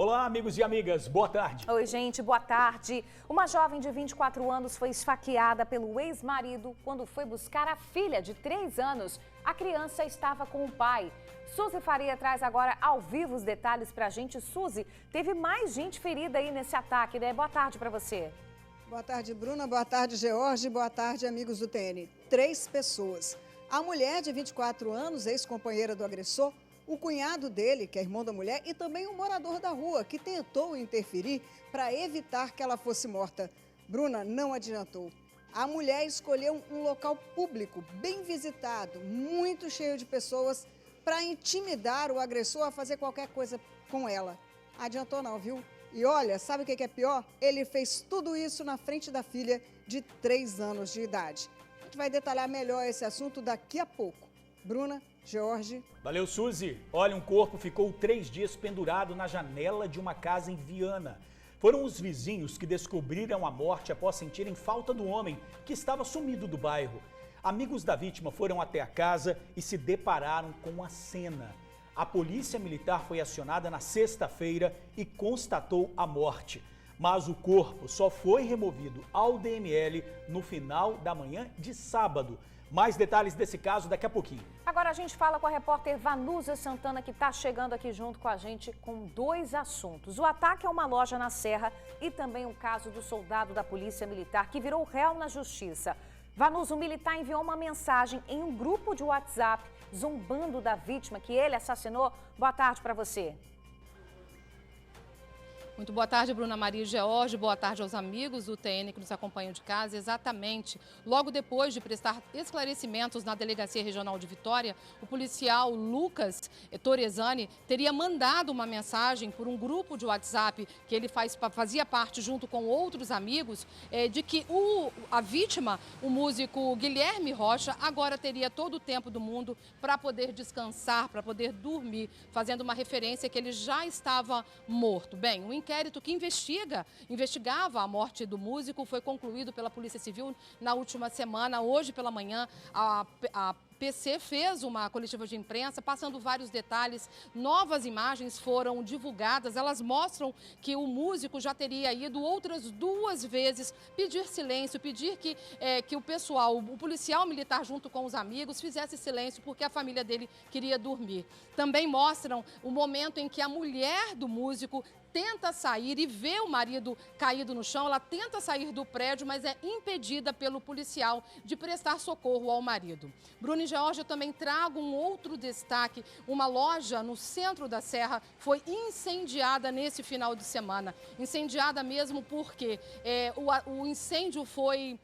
Olá, amigos e amigas, boa tarde. Oi, gente, boa tarde. Uma jovem de 24 anos foi esfaqueada pelo ex-marido quando foi buscar a filha de 3 anos. A criança estava com o pai. Suzy Faria traz agora ao vivo os detalhes pra gente. Suzy, teve mais gente ferida aí nesse ataque, né? Boa tarde pra você. Boa tarde, Bruna. Boa tarde, George. Boa tarde, amigos do TN. 3 pessoas. A mulher de 24 anos, ex-companheira do agressor, o cunhado dele, que é irmão da mulher, e também um morador da rua, que tentou interferir para evitar que ela fosse morta. Bruna, não adiantou. A mulher escolheu um local público, bem visitado, muito cheio de pessoas, para intimidar o agressor a fazer qualquer coisa com ela. Adiantou não, viu? E olha, sabe o que é pior? Ele fez tudo isso na frente da filha de 3 anos de idade. A gente vai detalhar melhor esse assunto daqui a pouco. Bruna, George. Valeu, Suzy. Olha, um corpo ficou 3 dias pendurado na janela de uma casa em Viana. Foram os vizinhos que descobriram a morte após sentirem falta do homem que estava sumido do bairro. Amigos da vítima foram até a casa e se depararam com a cena. A polícia militar foi acionada na sexta-feira e constatou a morte. Mas o corpo só foi removido ao DML no final da manhã de sábado. Mais detalhes desse caso daqui a pouquinho. Agora a gente fala com a repórter Vanusa Santana, que está chegando aqui junto com a gente com 2 assuntos. O ataque a uma loja na Serra e também o caso do soldado da Polícia Militar que virou réu na justiça. Vanusa, o militar enviou uma mensagem em um grupo de WhatsApp zombando da vítima que ele assassinou. Boa tarde para você. Muito boa tarde, Bruna Maria e George. Boa tarde aos amigos do TN que nos acompanham de casa. Exatamente. Logo depois de prestar esclarecimentos na Delegacia Regional de Vitória, o policial Lucas Torresani teria mandado uma mensagem por um grupo de WhatsApp que ele fazia parte junto com outros amigos, de que a vítima, o músico Guilherme Rocha, agora teria todo o tempo do mundo para poder descansar, para poder dormir, fazendo uma referência que ele já estava morto. Bem, o inquérito que investigava a morte do músico foi concluído pela Polícia Civil na última semana. Hoje pela manhã, a PC fez uma coletiva de imprensa passando vários detalhes. Novas imagens foram divulgadas. Elas mostram que o músico já teria ido outras 2 vezes pedir silêncio, pedir que o pessoal, o policial militar junto com os amigos fizesse silêncio porque a família dele queria dormir. Também mostram o momento em que a mulher do músico tenta sair e vê o marido caído no chão. Ela tenta sair do prédio, mas é impedida pelo policial de prestar socorro ao marido. Bruno e George, eu também trago um outro destaque. Uma loja no centro da Serra foi incendiada nesse final de semana. Incendiada mesmo porque o incêndio foi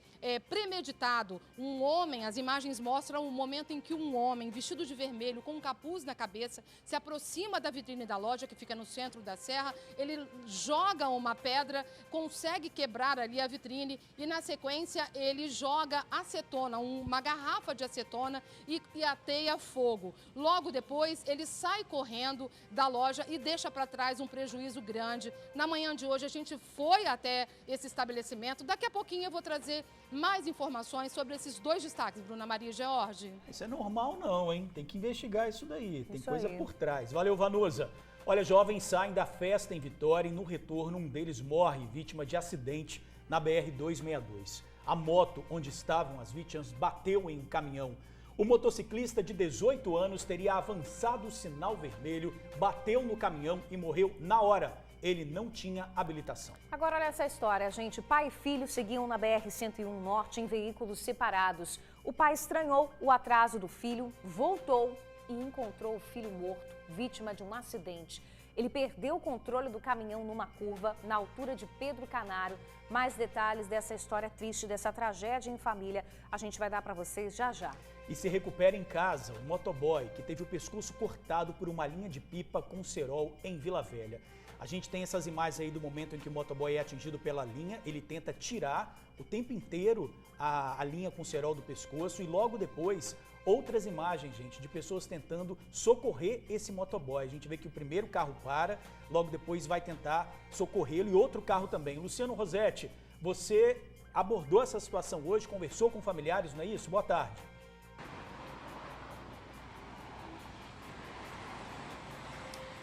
premeditado. Um homem, as imagens mostram o momento em que um homem vestido de vermelho, com um capuz na cabeça, se aproxima da vitrine da loja que fica no centro da Serra. Ele joga uma pedra, consegue quebrar ali a vitrine e na sequência ele joga acetona, uma garrafa de acetona e ateia fogo. Logo depois ele sai correndo da loja e deixa para trás um prejuízo grande. Na manhã de hoje a gente foi até esse estabelecimento. Daqui a pouquinho eu vou trazer mais informações sobre esses 2 destaques, Bruna Maria e George. Isso é normal não, hein? Tem que investigar isso daí, tem coisa aí por trás. Valeu, Vanusa. Olha, jovens saem da festa em Vitória e no retorno um deles morre vítima de acidente na BR-262. A moto onde estavam as vítimas bateu em um caminhão. O motociclista de 18 anos teria avançado o sinal vermelho, bateu no caminhão e morreu na hora. Ele não tinha habilitação. Agora olha essa história, gente. Pai e filho seguiam na BR-101 Norte em veículos separados. O pai estranhou o atraso do filho, voltou e encontrou o filho morto, vítima de um acidente. Ele perdeu o controle do caminhão numa curva na altura de Pedro Canário. Mais detalhes dessa história triste, dessa tragédia em família, a gente vai dar para vocês já já. E se recupera em casa o motoboy que teve o pescoço cortado por uma linha de pipa com cerol em Vila Velha. A gente tem essas imagens aí do momento em que o motoboy é atingido pela linha, ele tenta tirar o tempo inteiro a linha com cerol do pescoço e logo depois outras imagens, gente, de pessoas tentando socorrer esse motoboy. A gente vê que o primeiro carro para, logo depois vai tentar socorrê-lo e outro carro também. Luciano Rosetti, você abordou essa situação hoje, conversou com familiares, não é isso? Boa tarde.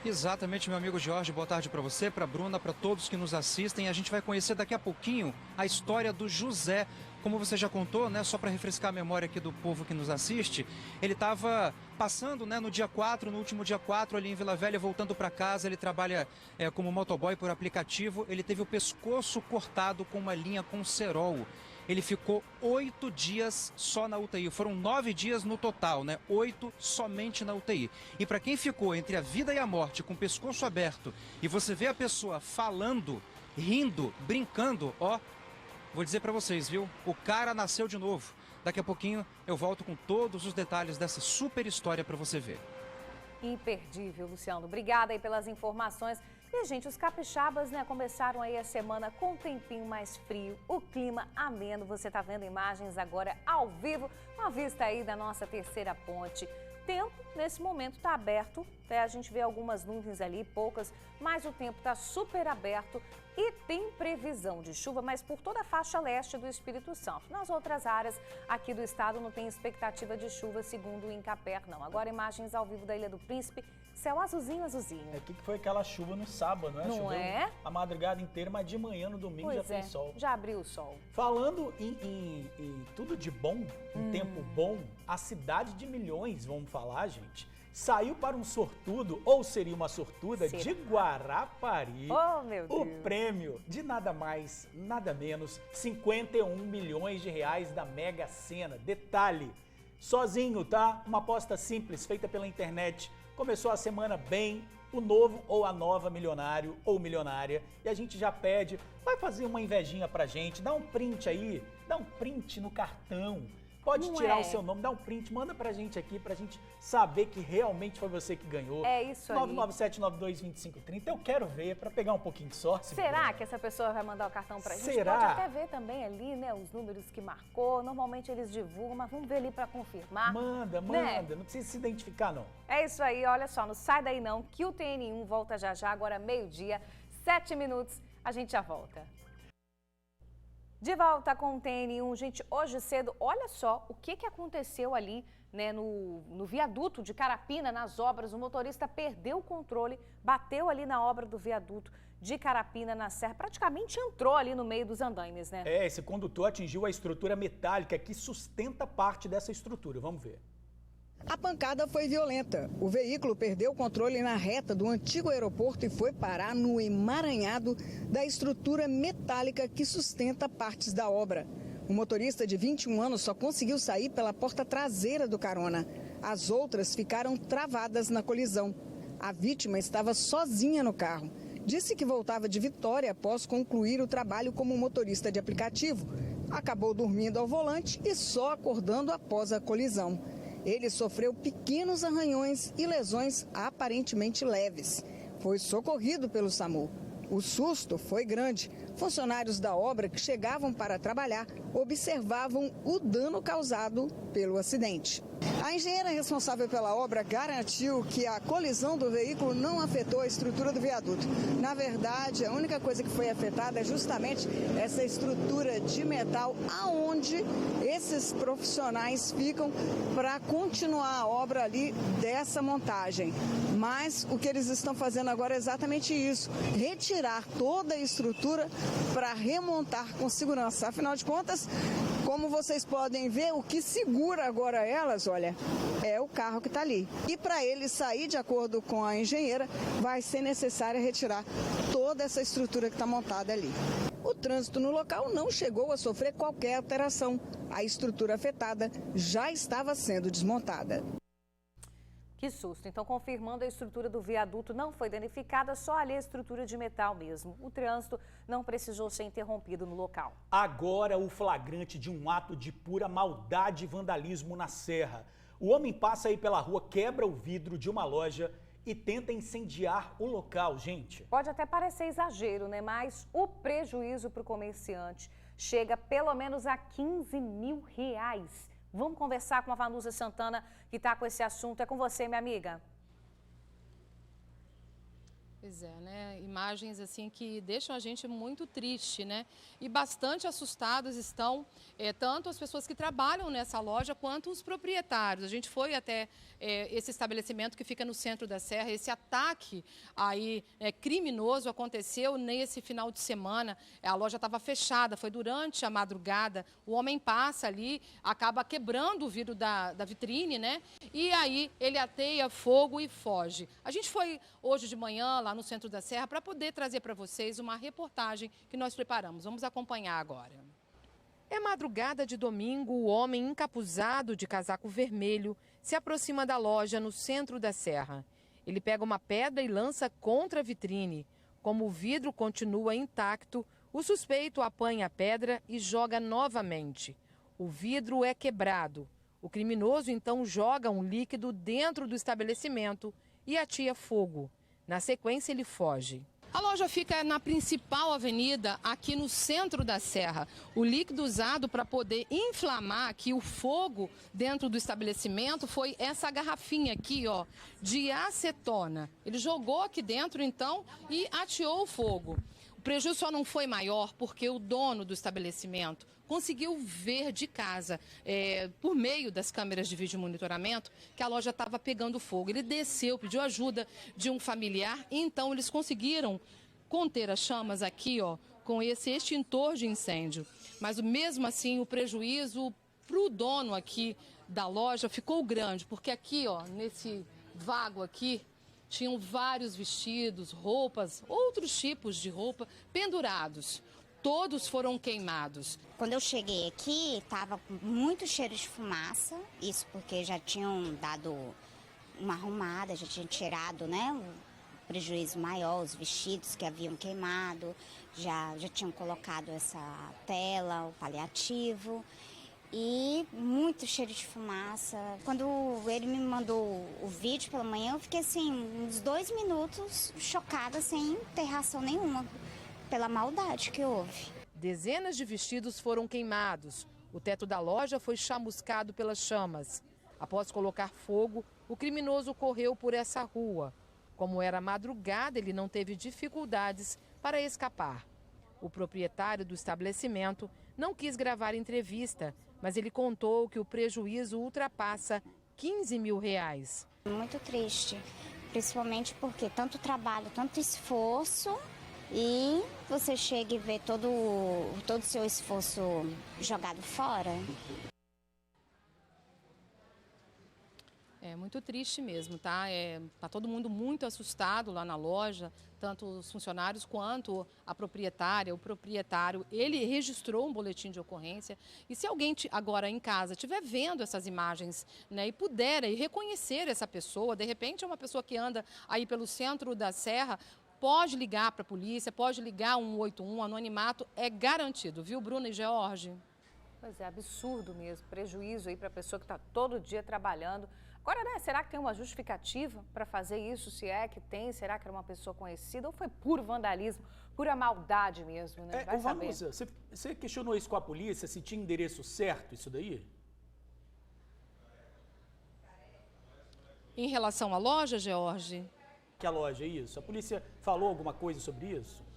Exatamente, meu amigo Jorge, boa tarde para você, para a Bruna, para todos que nos assistem. A gente vai conhecer daqui a pouquinho a história do José. Como você já contou, né, só para refrescar a memória aqui do povo que nos assiste, ele estava passando, né, no dia 4, no último dia 4, ali em Vila Velha, voltando para casa. Ele trabalha como motoboy por aplicativo. Ele teve o pescoço cortado com uma linha com cerol. Ele ficou 8 dias só na UTI. Foram 9 dias no total, né? 8 somente na UTI. E para quem ficou entre a vida e a morte com o pescoço aberto e você vê a pessoa falando, rindo, brincando, ó, vou dizer para vocês, viu? O cara nasceu de novo. Daqui a pouquinho eu volto com todos os detalhes dessa super história para você ver. Imperdível, Luciano. Obrigada aí pelas informações. E, gente, os capixabas, né, começaram aí a semana com um tempinho mais frio, o clima ameno. Você tá vendo imagens agora ao vivo, uma vista aí da nossa terceira ponte. Tempo, nesse momento, está aberto, a gente vê algumas nuvens ali, poucas, mas o tempo está super aberto e tem previsão de chuva, mas por toda a faixa leste do Espírito Santo. Nas outras áreas aqui do estado não tem expectativa de chuva, segundo o Incaper, não. Agora imagens ao vivo da Ilha do Príncipe, céu azulzinho, azulzinho. É que foi aquela chuva no sábado, né? Não Choveu é? a madrugada inteira, mas de manhã no domingo Pois já tem sol. Já abriu o sol. Falando em tudo de bom, em tempo bom, a cidade de Milhões, vamos falar, gente, saiu para um sortudo, ou seria uma sortuda, Será? de Guarapari. Oh, meu O Deus. prêmio de nada mais, nada menos, 51 milhões de reais da Mega Sena. Detalhe, sozinho, tá? Uma aposta simples, feita pela internet. Começou a semana bem, o novo ou a nova milionário ou milionária. E a gente já pede, vai fazer uma invejinha pra gente, dá um print aí, dá um print no cartão. Pode Não tirar é? o seu nome, dá um print, manda pra gente aqui, pra gente saber que realmente foi você que ganhou. É isso aí. 997922530, eu quero ver, pra pegar um pouquinho de sorte. Será que essa pessoa vai mandar o cartão pra gente? Será? Pode até ver também ali, né, os números que marcou. Normalmente eles divulgam, mas vamos ver ali pra confirmar. Manda, Né? não precisa se identificar não. É isso aí, olha só, não sai daí não, que o TN1 volta já já, agora meio-dia, 7 minutos, a gente já volta. De volta com o TN1, gente, hoje cedo, olha só o que aconteceu ali, né, no viaduto de Carapina, nas obras. O motorista perdeu o controle, bateu ali na obra do viaduto de Carapina, na Serra, praticamente entrou ali no meio dos andaimes, né? Esse condutor atingiu a estrutura metálica que sustenta parte dessa estrutura, vamos ver. A pancada foi violenta. O veículo perdeu o controle na reta do antigo aeroporto e foi parar no emaranhado da estrutura metálica que sustenta partes da obra. O motorista de 21 anos só conseguiu sair pela porta traseira do carona. As outras ficaram travadas na colisão. A vítima estava sozinha no carro. Disse que voltava de Vitória após concluir o trabalho como motorista de aplicativo. Acabou dormindo ao volante e só acordando após a colisão. Ele sofreu pequenos arranhões e lesões aparentemente leves. Foi socorrido pelo SAMU. O susto foi grande. Funcionários da obra que chegavam para trabalhar observavam o dano causado pelo acidente. A engenheira responsável pela obra garantiu que a colisão do veículo não afetou a estrutura do viaduto. Na verdade, a única coisa que foi afetada é justamente essa estrutura de metal, aonde esses profissionais ficam para continuar a obra ali dessa montagem. Mas o que eles estão fazendo agora é exatamente isso, retirar toda a estrutura para remontar com segurança. Afinal de contas, como vocês podem ver, o que segura agora elas, olha, é o carro que está ali. E para ele sair, de acordo com a engenheira, vai ser necessário retirar toda essa estrutura que está montada ali. O trânsito no local não chegou a sofrer qualquer alteração. A estrutura afetada já estava sendo desmontada. Que susto. Então, confirmando, a estrutura do viaduto não foi danificada, só ali a estrutura de metal mesmo. O trânsito não precisou ser interrompido no local. Agora o flagrante de um ato de pura maldade e vandalismo na Serra. O homem passa aí pela rua, quebra o vidro de uma loja e tenta incendiar o local, gente. Pode até parecer exagero, né? Mas o prejuízo para o comerciante chega pelo menos a R$15 mil. Vamos conversar com a Vanusa Santana, que está com esse assunto. É com você, minha amiga. Pois é, né? Imagens assim que deixam a gente muito triste, né? E bastante assustados estão tanto as pessoas que trabalham nessa loja quanto os proprietários. A gente foi até esse estabelecimento que fica no centro da Serra. Esse ataque aí criminoso aconteceu nesse final de semana. A loja estava fechada, foi durante a madrugada. O homem passa ali, acaba quebrando o vidro da vitrine, né? E aí ele ateia fogo e foge. A gente foi hoje de manhã lá no centro da Serra para poder trazer para vocês uma reportagem que nós preparamos. Vamos acompanhar agora. É madrugada de domingo, o homem encapuzado de casaco vermelho se aproxima da loja no centro da Serra. Ele pega uma pedra e lança contra a vitrine. Como o vidro continua intacto, o suspeito apanha a pedra e joga novamente. O vidro é quebrado. O criminoso então joga um líquido dentro do estabelecimento e ateia fogo. Na sequência, ele foge. A loja fica na principal avenida, aqui no centro da Serra. O líquido usado para poder inflamar aqui o fogo dentro do estabelecimento foi essa garrafinha aqui, ó, de acetona. Ele jogou aqui dentro, então, e ateou o fogo. O prejuízo só não foi maior porque o dono do estabelecimento conseguiu ver de casa, por meio das câmeras de vídeo monitoramento, que a loja estava pegando fogo. Ele desceu, pediu ajuda de um familiar e então eles conseguiram conter as chamas aqui, ó, com esse extintor de incêndio. Mas mesmo assim o prejuízo para o dono aqui da loja ficou grande, porque aqui, ó, nesse vago aqui, tinham vários vestidos, roupas, outros tipos de roupa pendurados. Todos foram queimados. Quando eu cheguei aqui, estava com muito cheiro de fumaça. Isso porque já tinham dado uma arrumada, já tinham tirado, né, um prejuízo maior, os vestidos que haviam queimado, já tinham colocado essa tela, o paliativo. E muito cheiro de fumaça. Quando ele me mandou o vídeo pela manhã, eu fiquei assim, uns 2 minutos chocada, sem ter reação nenhuma, pela maldade que houve. Dezenas de vestidos foram queimados. O teto da loja foi chamuscado pelas chamas. Após colocar fogo, o criminoso correu por essa rua. Como era madrugada, ele não teve dificuldades para escapar. O proprietário do estabelecimento não quis gravar entrevista, mas ele contou que o prejuízo ultrapassa R$15 mil. Muito triste, principalmente porque tanto trabalho, tanto esforço, e você chega e vê todo o seu esforço jogado fora. É muito triste mesmo, tá? Tá todo mundo muito assustado lá na loja, tanto os funcionários quanto a proprietária, o proprietário. Ele registrou um boletim de ocorrência e se alguém agora em casa estiver vendo essas imagens, né, e puder reconhecer essa pessoa, de repente é uma pessoa que anda aí pelo centro da Serra, pode ligar para a polícia, pode ligar 181, anonimato é garantido, viu, Bruna e George? Pois é, absurdo mesmo, prejuízo aí para a pessoa que está todo dia trabalhando. Agora, né, será que tem uma justificativa para fazer isso? Se é que tem, será que era uma pessoa conhecida ou foi puro vandalismo, pura maldade mesmo, né? Vai saber. Vanusa, você questionou isso com a polícia, se tinha endereço certo isso daí? Em relação à loja, George? Que a loja é isso? A polícia falou alguma coisa sobre isso?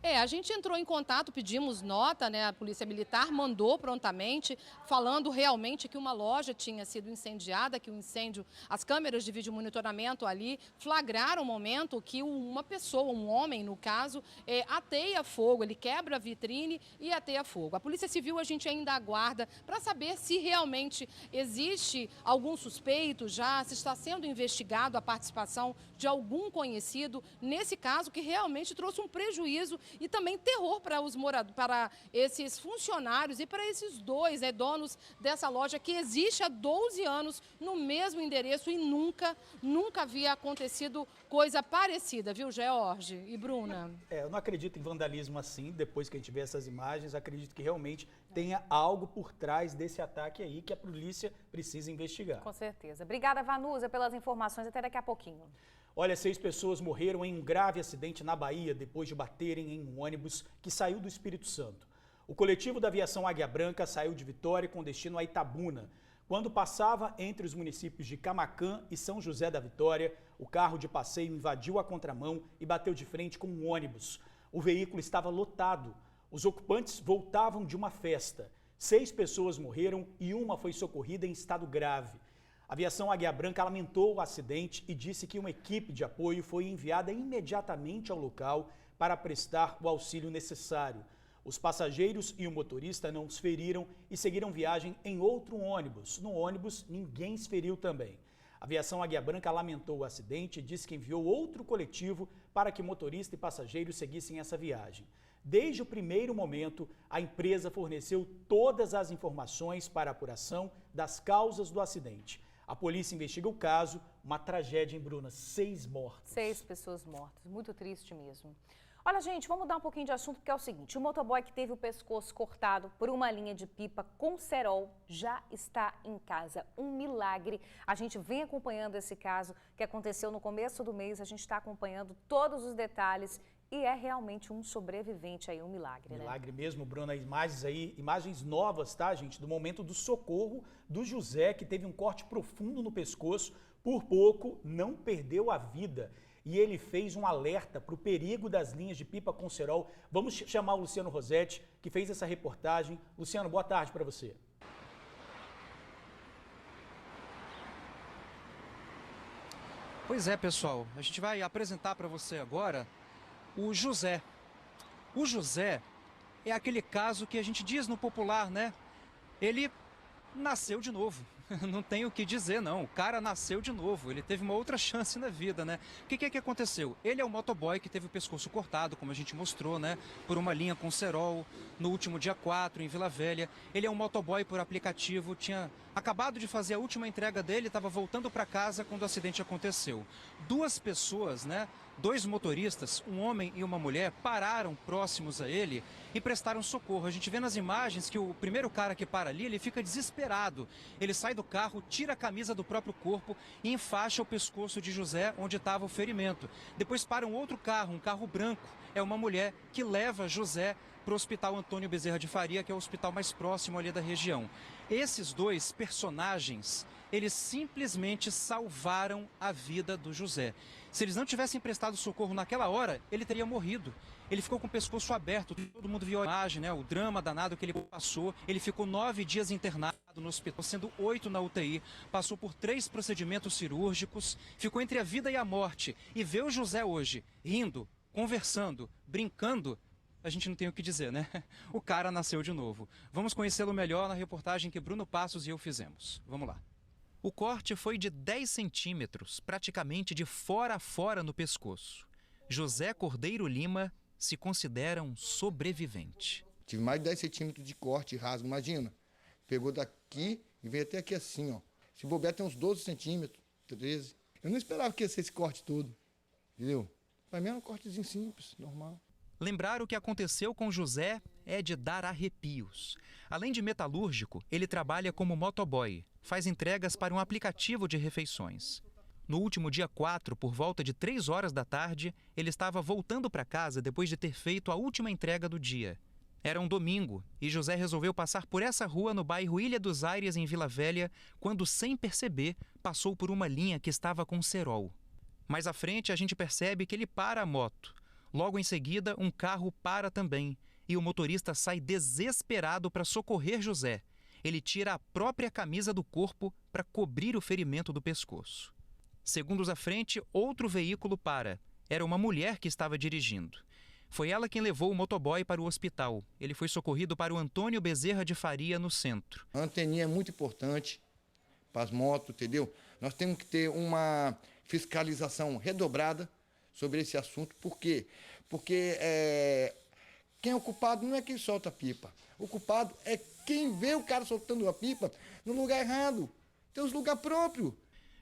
A gente entrou em contato, pedimos nota, né? A Polícia Militar mandou prontamente, falando realmente que uma loja tinha sido incendiada, que o incêndio, as câmeras de vídeo monitoramento ali flagraram o momento que uma pessoa, um homem no caso, ateia fogo, ele quebra a vitrine e ateia fogo. A Polícia Civil a gente ainda aguarda para saber se realmente existe algum suspeito já, se está sendo investigado a participação de algum conhecido nesse caso que realmente trouxe um prejuízo e também terror para os moradores, para esses funcionários e para esses dois donos dessa loja que existe há 12 anos no mesmo endereço e nunca havia acontecido coisa parecida, viu, George e Bruna? Eu não acredito em vandalismo assim, depois que a gente vê essas imagens, acredito que realmente tenha algo por trás desse ataque aí que a polícia precisa investigar. Com certeza. Obrigada, Vanusa, pelas informações. Até daqui a pouquinho. Olha, 6 pessoas morreram em um grave acidente na Bahia depois de baterem em um ônibus que saiu do Espírito Santo. O coletivo da aviação Águia Branca saiu de Vitória com destino a Itabuna. Quando passava entre os municípios de Camaquã e São José da Vitória, o carro de passeio invadiu a contramão e bateu de frente com um ônibus. O veículo estava lotado. Os ocupantes voltavam de uma festa. 6 pessoas morreram e uma foi socorrida em estado grave. A aviação Águia Branca lamentou o acidente e disse que uma equipe de apoio foi enviada imediatamente ao local para prestar o auxílio necessário. Os passageiros e o motorista não se feriram e seguiram viagem em outro ônibus. No ônibus, ninguém se feriu também. A aviação Águia Branca lamentou o acidente e disse que enviou outro coletivo para que motorista e passageiros seguissem essa viagem. Desde o primeiro momento, a empresa forneceu todas as informações para a apuração das causas do acidente. A polícia investiga o caso, uma tragédia em Bruna, 6 mortos. 6 pessoas mortas, muito triste mesmo. Olha, gente, vamos mudar um pouquinho de assunto, porque é o seguinte, o motoboy que teve o pescoço cortado por uma linha de pipa com cerol já está em casa. Um milagre. A gente vem acompanhando esse caso que aconteceu no começo do mês, a gente está acompanhando todos os detalhes e é realmente um sobrevivente aí, um milagre, né? Milagre mesmo, Bruna. Imagens aí, imagens novas, tá, gente? Do momento do socorro do José, que teve um corte profundo no pescoço, por pouco não perdeu a vida. E ele fez um alerta para o perigo das linhas de pipa com cerol. Vamos chamar o Luciano Rosetti, que fez essa reportagem. Luciano, boa tarde para você. Pois é, pessoal, a gente vai apresentar para você agora o José. O José é aquele caso que a gente diz no popular, né? Ele nasceu de novo. Não tem o que dizer, não. O cara nasceu de novo. Ele teve uma outra chance na vida, né? O que é que aconteceu? Ele é o motoboy que teve o pescoço cortado, como a gente mostrou, né? Por uma linha com cerol, no último dia 4, em Vila Velha. Ele é um motoboy por aplicativo, tinha acabado de fazer a última entrega dele, estava voltando para casa quando o acidente aconteceu. 2 pessoas, né? 2 motoristas, um homem e uma mulher, pararam próximos a ele e prestaram socorro. A gente vê nas imagens que o primeiro cara que para ali, ele fica desesperado. Ele sai do carro, tira a camisa do próprio corpo e enfaixa o pescoço de José, onde estava o ferimento. Depois para um outro carro, um carro branco. É uma mulher que leva José para o Hospital Antônio Bezerra de Faria, que é o hospital mais próximo ali da região. Esses 2 personagens, eles simplesmente salvaram a vida do José. Se eles não tivessem prestado socorro naquela hora, ele teria morrido. Ele ficou com o pescoço aberto, todo mundo viu a imagem, né? O drama danado que ele passou. Ele ficou 9 dias internado no hospital, sendo 8 na UTI. Passou por 3 procedimentos cirúrgicos, ficou entre a vida e a morte. E ver o José hoje, rindo, conversando, brincando, a gente não tem o que dizer, né? O cara nasceu de novo. Vamos conhecê-lo melhor na reportagem que Bruno Passos e eu fizemos. Vamos lá. O corte foi de 10 centímetros, praticamente de fora a fora no pescoço. José Cordeiro Lima se considera um sobrevivente. Tive mais de 10 centímetros de corte e rasgo, imagina. Pegou daqui e veio até aqui assim, ó. Se bobear tem uns 12 centímetros, 13. Eu não esperava que ia ser esse corte todo, entendeu? Para mim era um cortezinho simples, normal. Lembrar o que aconteceu com José é de dar arrepios. Além de metalúrgico, ele trabalha como motoboy, faz entregas para um aplicativo de refeições. No último dia 4, por volta de 3 horas da tarde, ele estava voltando para casa depois de ter feito a última entrega do dia. Era um domingo e José resolveu passar por essa rua no bairro Ilha dos Aires, em Vila Velha, quando, sem perceber, passou por uma linha que estava com cerol. Mais à frente, a gente percebe que ele para a moto. Logo em seguida, um carro para também e o motorista sai desesperado para socorrer José. Ele tira a própria camisa do corpo para cobrir o ferimento do pescoço. Segundos à frente, outro veículo para. Era uma mulher que estava dirigindo. Foi ela quem levou o motoboy para o hospital. Ele foi socorrido para o Antônio Bezerra de Faria, no centro. A anteninha é muito importante para as motos, entendeu? Nós temos que ter uma fiscalização redobrada sobre esse assunto. Por quê? Porque quem é o culpado não é quem solta a pipa. O culpado é quem vê o cara soltando a pipa no lugar errado. Tem os lugares próprios.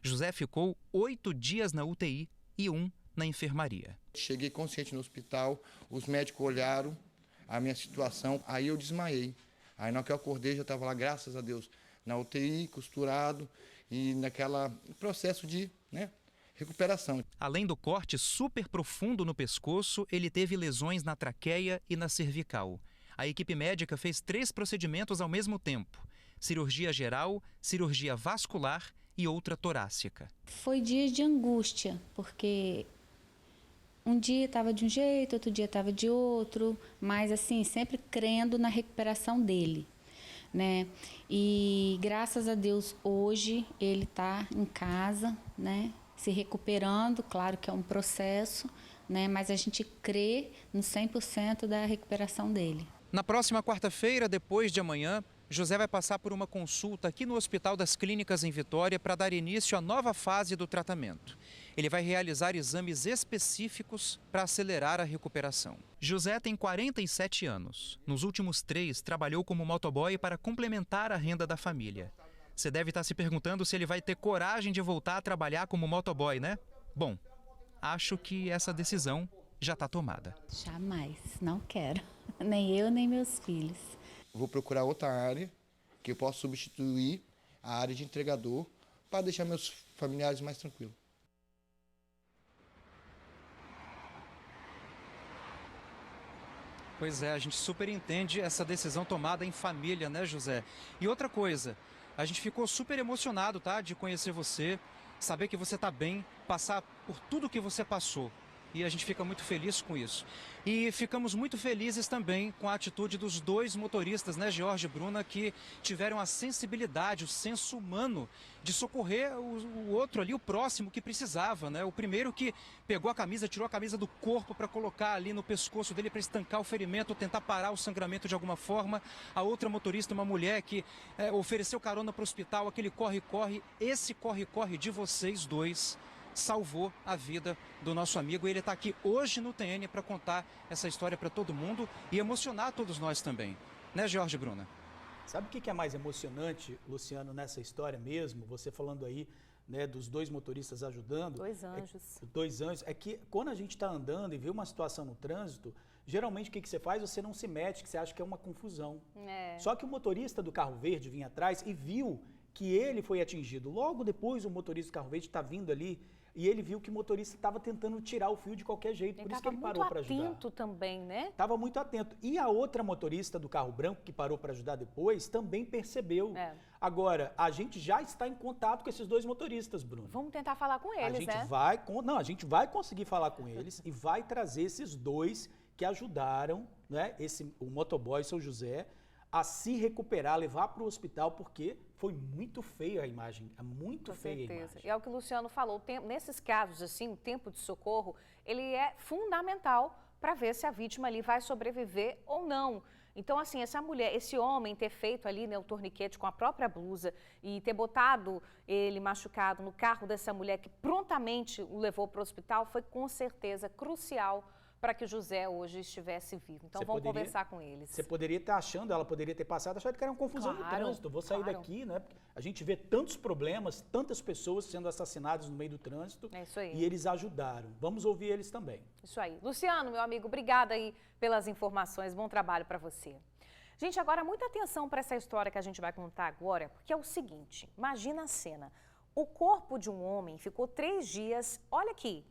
José ficou 8 dias na UTI e 1 na enfermaria. Cheguei consciente no hospital, os médicos olharam a minha situação, aí eu desmaiei. Aí na hora que eu acordei, já estava lá, graças a Deus, na UTI, costurado e naquela processo de recuperação. Além do corte super profundo no pescoço, ele teve lesões na traqueia e na cervical. A equipe médica fez 3 procedimentos ao mesmo tempo. cirurgia geral, cirurgia vascular e outra torácica. Foi dias de angústia, porque um dia estava de um jeito, outro dia estava de outro, mas assim, sempre crendo na recuperação dele, né? E graças a Deus hoje ele está em casa, né? Se recuperando, claro que é um processo, né? Mas a gente crê no 100% da recuperação dele. Na próxima quarta-feira, depois de amanhã, José vai passar por uma consulta aqui no Hospital das Clínicas em Vitória para dar início à nova fase do tratamento. Ele vai realizar exames específicos para acelerar a recuperação. José tem 47 anos. Nos últimos 3, trabalhou como motoboy para complementar a renda da família. Você deve estar se perguntando se ele vai ter coragem de voltar a trabalhar como motoboy, né? Bom, acho que essa decisão já está tomada. Jamais, não quero. Nem eu, nem meus filhos. Vou procurar outra área que eu possa substituir a área de entregador para deixar meus familiares mais tranquilos. Pois é, a gente super entende essa decisão tomada em família, né, José? E outra coisa, a gente ficou super emocionado, tá, de conhecer você, saber que você está bem, passar por tudo que você passou. E a gente fica muito feliz com isso. E ficamos muito felizes também com a atitude dos 2 motoristas, né, George e Bruna, que tiveram a sensibilidade, o senso humano de socorrer o outro ali, o próximo que precisava, né? O primeiro que pegou a camisa, tirou a camisa do corpo para colocar ali no pescoço dele para estancar o ferimento, tentar parar o sangramento de alguma forma. A outra motorista, uma mulher que ofereceu carona para o hospital, aquele corre-corre. Esse corre-corre de vocês 2 salvou a vida do nosso amigo. Ele está aqui hoje no TN para contar essa história para todo mundo e emocionar todos nós também. Né, George e Bruna? Sabe o que é mais emocionante, Luciano, nessa história mesmo? Você falando aí, né, dos 2 motoristas ajudando. 2 anjos. 2 anjos. É que quando a gente está andando e vê uma situação no trânsito, geralmente o que você faz? Você não se mete, que você acha que é uma confusão. Só que o motorista do carro verde vinha atrás e viu que ele foi atingido. Logo depois o motorista do carro verde está vindo ali e ele viu que o motorista estava tentando tirar o fio de qualquer jeito, por isso que ele parou para ajudar. Estava muito atento também, né? Estava muito atento. E a outra motorista do carro branco, que parou para ajudar depois, também percebeu. Agora, a gente já está em contato com esses 2 motoristas, Bruno. Vamos tentar falar com eles, né? A gente vai conseguir falar com eles e vai trazer esses 2 que ajudaram, né, o motoboy, seu José, a se recuperar, levar para o hospital, porque foi muito feia a imagem, muito feia a imagem. E é o que o Luciano falou, nesses casos assim, o tempo de socorro, ele é fundamental para ver se a vítima ali vai sobreviver ou não. Então, assim, essa mulher, esse homem ter feito ali, né, o torniquete com a própria blusa e ter botado ele machucado no carro dessa mulher que prontamente o levou para o hospital foi com certeza crucial para que José hoje estivesse vivo. Então vamos conversar com eles. Você poderia estar achando, ela poderia ter passado, achando que era uma confusão no trânsito. Vou sair daqui, né? A gente vê tantos problemas, tantas pessoas sendo assassinadas no meio do trânsito. É isso aí. E eles ajudaram. Vamos ouvir eles também. Isso aí. Luciano, meu amigo, obrigada aí pelas informações. Bom trabalho para você. Gente, agora muita atenção para essa história que a gente vai contar agora, porque é o seguinte, imagina a cena. O corpo de um homem ficou 3 dias, olha aqui,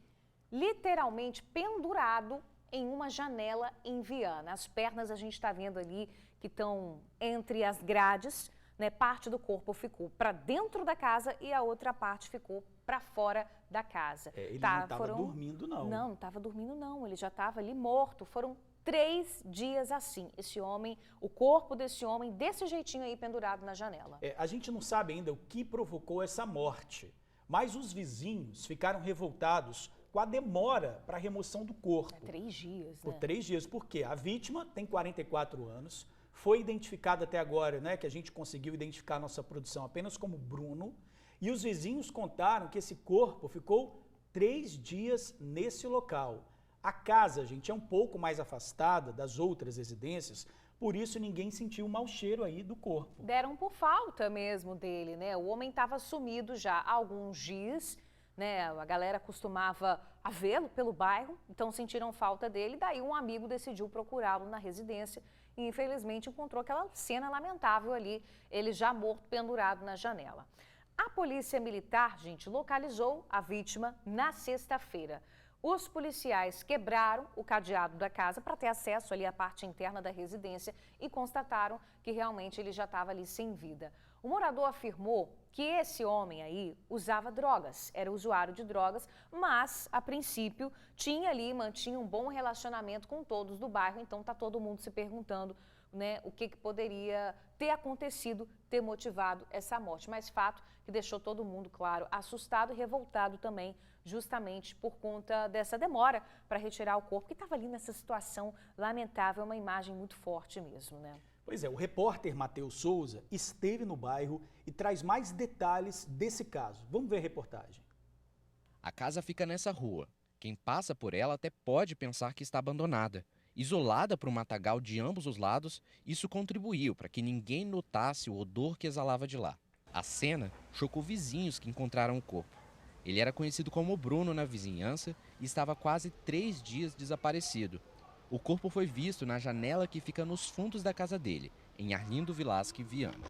literalmente pendurado em uma janela em Viana. As pernas a gente está vendo ali que estão entre as grades, né? Parte do corpo ficou para dentro da casa e a outra parte ficou para fora da casa. Ele não estava dormindo, não. Não estava dormindo, não. Ele já estava ali morto. Foram 3 dias assim. Esse homem, o corpo desse homem, desse jeitinho aí pendurado na janela. A gente não sabe ainda o que provocou essa morte, mas os vizinhos ficaram revoltados com a demora para a remoção do corpo. 3 dias, né? Por 3 dias, porque a vítima tem 44 anos, foi identificada até agora, né, que a gente conseguiu identificar a nossa produção apenas como Bruno, e os vizinhos contaram que esse corpo ficou 3 dias nesse local. A casa, gente, é um pouco mais afastada das outras residências, por isso ninguém sentiu o mau cheiro aí do corpo. Deram por falta mesmo dele, né? O homem estava sumido já há alguns dias, né? A galera costumava vê-lo pelo bairro, então sentiram falta dele, daí um amigo decidiu procurá-lo na residência e infelizmente encontrou aquela cena lamentável ali, ele já morto, pendurado na janela. A polícia militar, gente, localizou a vítima na sexta-feira. Os policiais quebraram o cadeado da casa para ter acesso ali à parte interna da residência e constataram que realmente ele já estava ali sem vida. O morador afirmou que esse homem aí usava drogas, era usuário de drogas, mas a princípio mantinha um bom relacionamento com todos do bairro, então está todo mundo se perguntando, né, o que poderia ter acontecido, ter motivado essa morte. Mas fato que deixou todo mundo, claro, assustado e revoltado também, justamente por conta dessa demora para retirar o corpo, que estava ali nessa situação lamentável, uma imagem muito forte mesmo, né? Pois é, o repórter Matheus Souza esteve no bairro e traz mais detalhes desse caso. Vamos ver a reportagem. A casa fica nessa rua. Quem passa por ela até pode pensar que está abandonada. Isolada por um matagal de ambos os lados, isso contribuiu para que ninguém notasse o odor que exalava de lá. A cena chocou vizinhos que encontraram o corpo. Ele era conhecido como Bruno na vizinhança e estava há quase 3 dias desaparecido. O corpo foi visto na janela que fica nos fundos da casa dele, em Arlindo Vilasque Viana.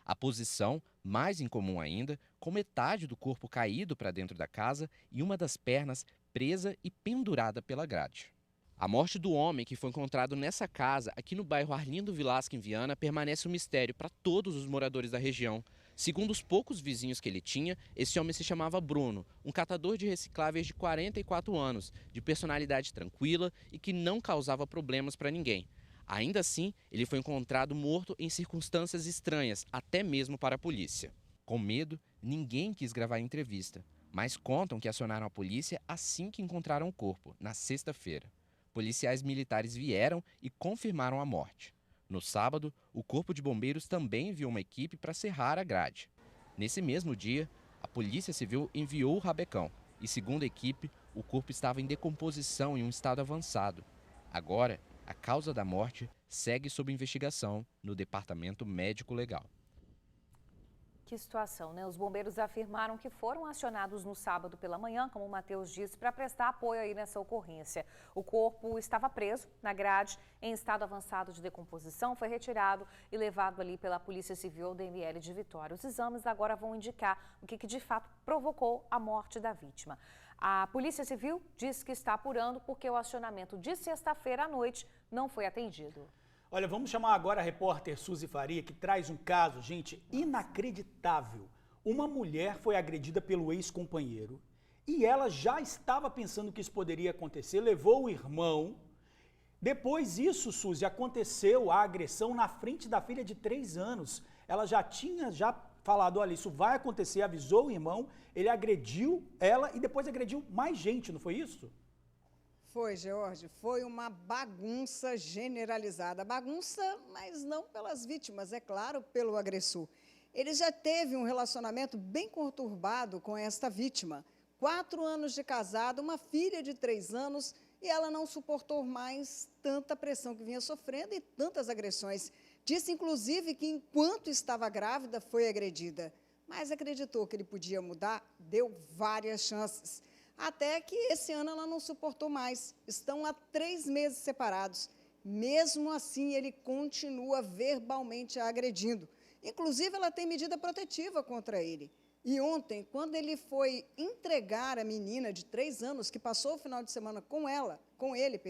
A posição, mais incomum ainda, com metade do corpo caído para dentro da casa e uma das pernas presa e pendurada pela grade. A morte do homem que foi encontrado nessa casa, aqui no bairro Arlindo Vilasque Viana, permanece um mistério para todos os moradores da região. Segundo os poucos vizinhos que ele tinha, esse homem se chamava Bruno, um catador de recicláveis de 44 anos, de personalidade tranquila e que não causava problemas para ninguém. Ainda assim, ele foi encontrado morto em circunstâncias estranhas, até mesmo para a polícia. Com medo, ninguém quis gravar a entrevista, mas contam que acionaram a polícia assim que encontraram o corpo, na sexta-feira. Policiais militares vieram e confirmaram a morte. No sábado, o Corpo de Bombeiros também enviou uma equipe para serrar a grade. Nesse mesmo dia, a Polícia Civil enviou o rabecão e, segundo a equipe, o corpo estava em decomposição em um estado avançado. Agora, a causa da morte segue sob investigação no Departamento Médico Legal. Que situação, né? Os bombeiros afirmaram que foram acionados no sábado pela manhã, como o Matheus disse, para prestar apoio aí nessa ocorrência. O corpo estava preso na grade, em estado avançado de decomposição, foi retirado e levado ali pela Polícia Civil da ML de Vitória. Os exames agora vão indicar o que de fato provocou a morte da vítima. A Polícia Civil diz que está apurando porque o acionamento de sexta-feira à noite não foi atendido. Olha, vamos chamar agora a repórter Suzy Faria, que traz um caso, gente, inacreditável. Uma mulher foi agredida pelo ex-companheiro e ela já estava pensando que isso poderia acontecer, levou o irmão. Depois isso, Suzy, aconteceu a agressão na frente da filha de 3 anos. Ela já tinha falado, olha, isso vai acontecer, avisou o irmão, ele agrediu ela e depois agrediu mais gente, não foi isso? Foi, George, foi uma bagunça generalizada. Bagunça, mas não pelas vítimas, é claro, pelo agressor. Ele já teve um relacionamento bem conturbado com esta vítima. 4 anos de casado, uma filha de 3 anos, e ela não suportou mais tanta pressão que vinha sofrendo e tantas agressões. Disse, inclusive, que enquanto estava grávida, foi agredida. Mas acreditou que ele podia mudar, deu várias chances. Até que esse ano ela não suportou mais. Estão há 3 meses separados. Mesmo assim, ele continua verbalmente a agredindo. Inclusive, ela tem medida protetiva contra ele. E ontem, quando ele foi entregar a menina de 3 anos, que passou o final de semana com ele,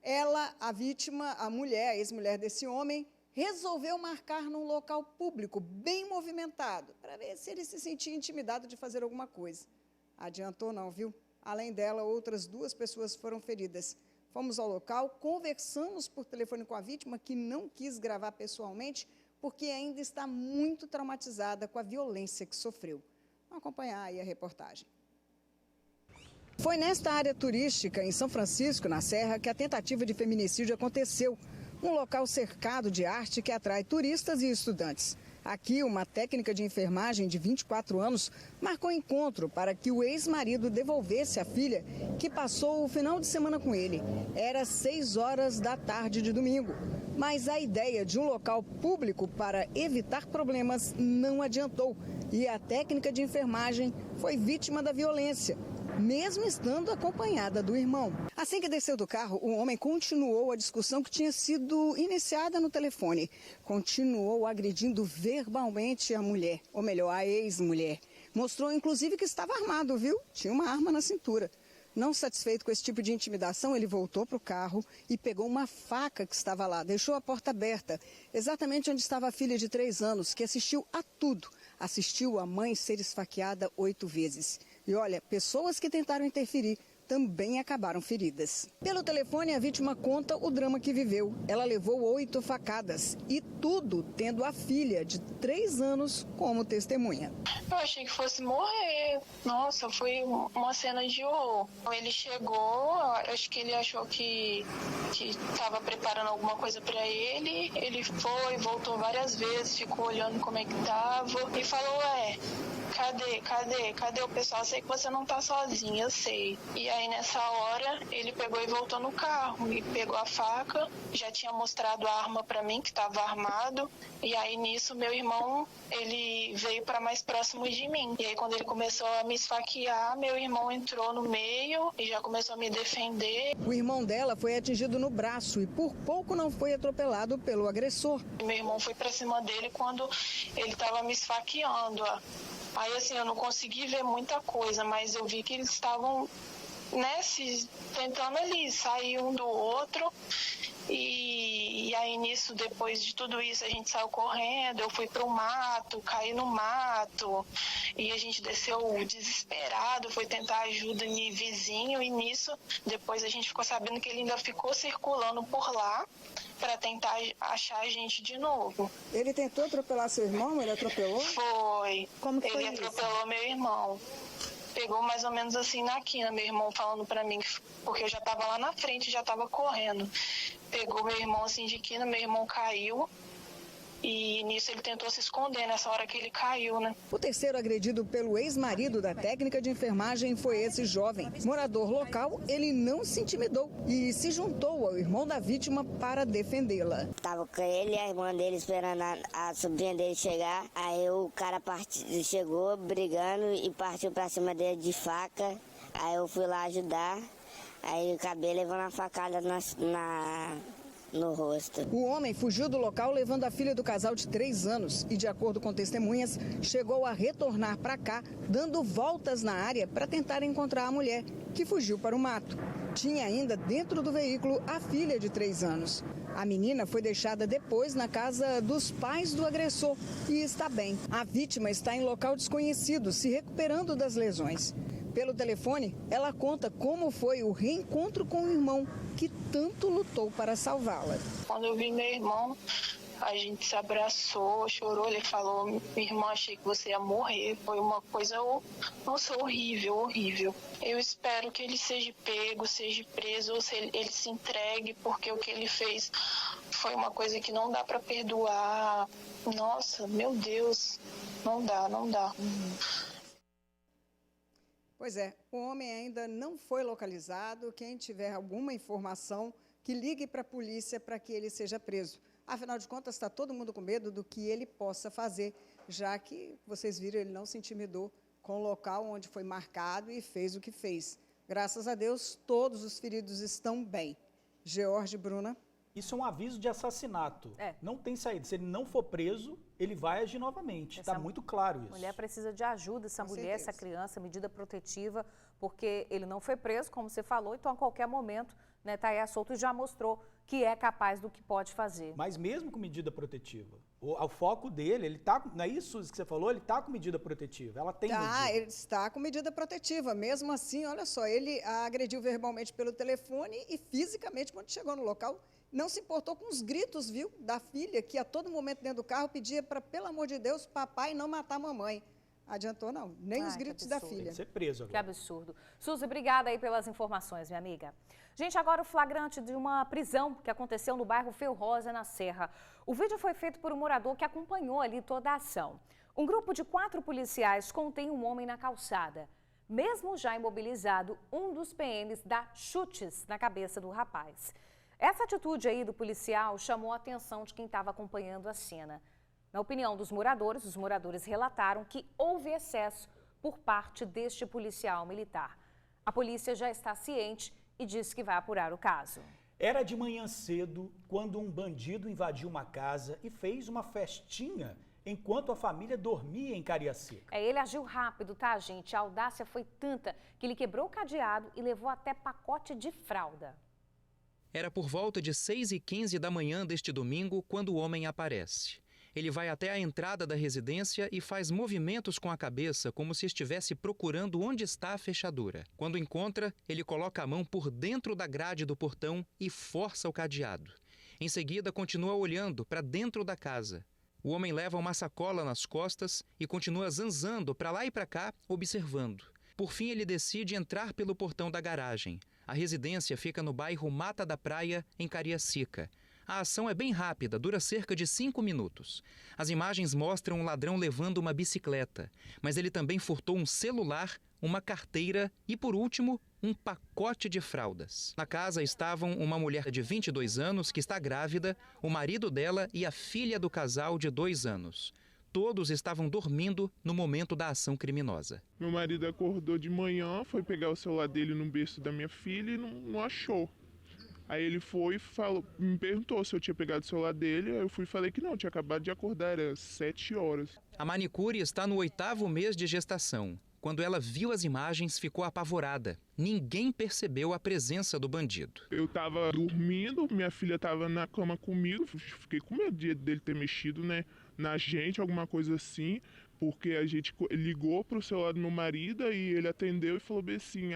ela, a vítima, a mulher, a ex-mulher desse homem, resolveu marcar num local público, bem movimentado, para ver se ele se sentia intimidado de fazer alguma coisa. Adiantou não, viu? Além dela, outras 2 pessoas foram feridas. Fomos ao local, conversamos por telefone com a vítima, que não quis gravar pessoalmente, porque ainda está muito traumatizada com a violência que sofreu. Vamos acompanhar aí a reportagem. Foi nesta área turística, em São Francisco, na Serra, que a tentativa de feminicídio aconteceu. Um local cercado de arte que atrai turistas e estudantes. Aqui, uma técnica de enfermagem de 24 anos marcou encontro para que o ex-marido devolvesse a filha, que passou o final de semana com ele. Era 6 horas da tarde de domingo. Mas a ideia de um local público para evitar problemas não adiantou. E a técnica de enfermagem foi vítima da violência, mesmo estando acompanhada do irmão. Assim que desceu do carro, o homem continuou a discussão que tinha sido iniciada no telefone. Continuou agredindo verbalmente a mulher, ou melhor, a ex-mulher. Mostrou, inclusive, que estava armado, viu? Tinha uma arma na cintura. Não satisfeito com esse tipo de intimidação, ele voltou para o carro e pegou uma faca que estava lá, deixou a porta aberta, exatamente onde estava a filha de 3 anos, que assistiu a tudo. Assistiu a mãe ser esfaqueada 8 vezes. E olha, pessoas que tentaram interferir também acabaram feridas. Pelo telefone, a vítima conta o drama que viveu. Ela levou 8 facadas e tudo tendo a filha de 3 anos como testemunha. Eu achei que fosse morrer. Nossa, foi uma cena de horror. Ele chegou, acho que ele achou que estava preparando alguma coisa para ele. Ele foi, voltou várias vezes, ficou olhando como é que tava e falou, cadê o pessoal? Eu sei que você não tá sozinha, eu sei. E aí nessa hora ele pegou e voltou no carro e pegou a faca, já tinha mostrado a arma para mim que estava armado. E aí nisso meu irmão, ele veio para mais próximo de mim. E aí quando ele começou a me esfaquear, meu irmão entrou no meio e já começou a me defender. O irmão dela foi atingido no braço e por pouco não foi atropelado pelo agressor. Meu irmão foi para cima dele quando ele estava me esfaqueando. Aí assim, eu não consegui ver muita coisa, mas eu vi que eles estavam, né, tentando ali sair um do outro. E aí nisso, depois de tudo isso, a gente saiu correndo, eu fui pro mato, caí no mato, e a gente desceu desesperado, foi tentar ajuda em vizinho, e nisso, depois a gente ficou sabendo que ele ainda ficou circulando por lá para tentar achar a gente de novo. Ele tentou atropelar seu irmão? Ele atropelou? Foi. Como que foi ele isso? Atropelou meu irmão. Pegou mais ou menos assim na quina, meu irmão falando pra mim, porque eu já tava lá na frente, já tava correndo. Pegou meu irmão assim de quina, meu irmão caiu e nisso ele tentou se esconder nessa hora que ele caiu, né? O terceiro agredido pelo ex-marido da técnica de enfermagem foi esse jovem. Morador local, ele não se intimidou e se juntou ao irmão da vítima para defendê-la. Tava com ele e a irmã dele esperando a sobrinha dele chegar. Aí o cara chegou brigando e partiu pra cima dele de faca. Aí eu fui lá ajudar. Aí acabei levando a facada no rosto. O homem fugiu do local levando a filha do casal de 3 anos e, de acordo com testemunhas, chegou a retornar para cá, dando voltas na área para tentar encontrar a mulher, que fugiu para o mato. Tinha ainda dentro do veículo a filha de 3 anos. A menina foi deixada depois na casa dos pais do agressor e está bem. A vítima está em local desconhecido, se recuperando das lesões. Pelo telefone, ela conta como foi o reencontro com o irmão, que tanto lutou para salvá-la. Quando eu vi meu irmão, a gente se abraçou, chorou, ele falou, minha irmã, achei que você ia morrer. Foi uma coisa, nossa, horrível, horrível. Eu espero que ele seja pego, seja preso, ou se ele se entregue, porque o que ele fez foi uma coisa que não dá para perdoar. Nossa, meu Deus, não dá. Pois é, o homem ainda não foi localizado. Quem tiver alguma informação, que ligue para a polícia para que ele seja preso. Afinal de contas, está todo mundo com medo do que ele possa fazer, já que, vocês viram, ele não se intimidou com o local onde foi marcado e fez o que fez. Graças a Deus, todos os feridos estão bem. George, Bruna. Isso é um aviso de assassinato. Não tem saída. Se ele não for preso, ele vai agir novamente. Está muito claro isso. A mulher precisa de ajuda, essa Com mulher, certeza. essa criança, medida protetiva, porque ele não foi preso, como você falou, então a qualquer momento, né, tá aí solto e já mostrou que é capaz do que pode fazer. Mas mesmo com medida protetiva, o foco dele, ele tá, não é isso Suzy, que você falou? Ele está com medida protetiva, ela tem medida. Ele está com medida protetiva. Mesmo assim, olha só, ele a agrediu verbalmente pelo telefone e fisicamente quando chegou no local. Não se importou com os gritos, viu, da filha, que a todo momento dentro do carro pedia para, pelo amor de Deus, papai não matar a mamãe. Adiantou não, nem os gritos da filha. Tem que ser preso agora. Que absurdo. Suzy, obrigada aí pelas informações, minha amiga. Gente, agora o flagrante de uma prisão que aconteceu no bairro Feio-Rosa, na Serra. O vídeo foi feito por um morador que acompanhou ali toda a ação. Um grupo de 4 policiais contém um homem na calçada. Mesmo já imobilizado, um dos PMs dá chutes na cabeça do rapaz. Essa atitude aí do policial chamou a atenção de quem estava acompanhando a cena. Na opinião dos moradores, os moradores relataram que houve excesso por parte deste policial militar. A polícia já está ciente e disse que vai apurar o caso. Era de manhã cedo quando um bandido invadiu uma casa e fez uma festinha enquanto a família dormia em Cariacica. Ele agiu rápido, tá, gente? A audácia foi tanta que ele quebrou o cadeado e levou até pacote de fralda. Era por volta de 6h15 da manhã deste domingo quando o homem aparece. Ele vai até a entrada da residência e faz movimentos com a cabeça como se estivesse procurando onde está a fechadura. Quando encontra, ele coloca a mão por dentro da grade do portão e força o cadeado. Em seguida, continua olhando para dentro da casa. O homem leva uma sacola nas costas e continua zanzando para lá e para cá, observando. Por fim, ele decide entrar pelo portão da garagem. A residência fica no bairro Mata da Praia, em Cariacica. A ação é bem rápida, dura cerca de 5 minutos. As imagens mostram um ladrão levando uma bicicleta, mas ele também furtou um celular, uma carteira e, por último, um pacote de fraldas. Na casa estavam uma mulher de 22 anos que está grávida, o marido dela e a filha do casal de 2 anos. Todos estavam dormindo no momento da ação criminosa. Meu marido acordou de manhã, foi pegar o celular dele no berço da minha filha e não achou. Aí ele foi e me perguntou se eu tinha pegado o celular dele, aí eu fui e falei que não, eu tinha acabado de acordar, era 7 horas. A manicure está no 8º mês de gestação. Quando ela viu as imagens, ficou apavorada. Ninguém percebeu a presença do bandido. Eu estava dormindo, minha filha estava na cama comigo, fiquei com medo dele ter mexido, né, na gente, alguma coisa assim, porque a gente ligou para o celular do meu marido e ele atendeu e falou bem assim,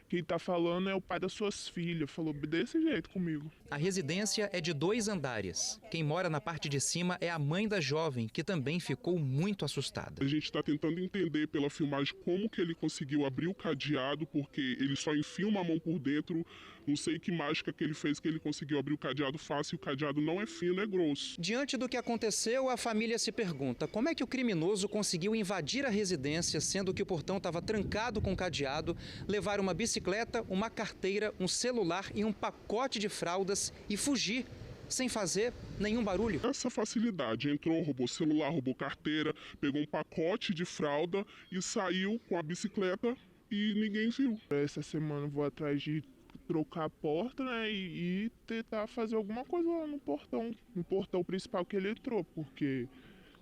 quem está falando é o pai das suas filhas, falou desse jeito comigo. A residência é de 2 andares. Quem mora na parte de cima é a mãe da jovem, que também ficou muito assustada. A gente está tentando entender pela filmagem como que ele conseguiu abrir o cadeado, porque ele só enfia uma mão por dentro, não sei que mágica que ele fez que ele conseguiu abrir o cadeado fácil, o cadeado não é fino, é grosso. Diante do que aconteceu, a família se pergunta como é que o criminoso conseguiu invadir a residência, sendo que o portão estava trancado com cadeado, levar uma bicicleta, uma carteira, um celular e um pacote de fraldas e fugir sem fazer nenhum barulho. Essa facilidade, entrou, roubou celular, roubou carteira, pegou um pacote de fralda e saiu com a bicicleta e ninguém viu. Essa semana eu vou atrás de trocar a porta, né, e tentar fazer alguma coisa lá no portão principal que ele entrou, porque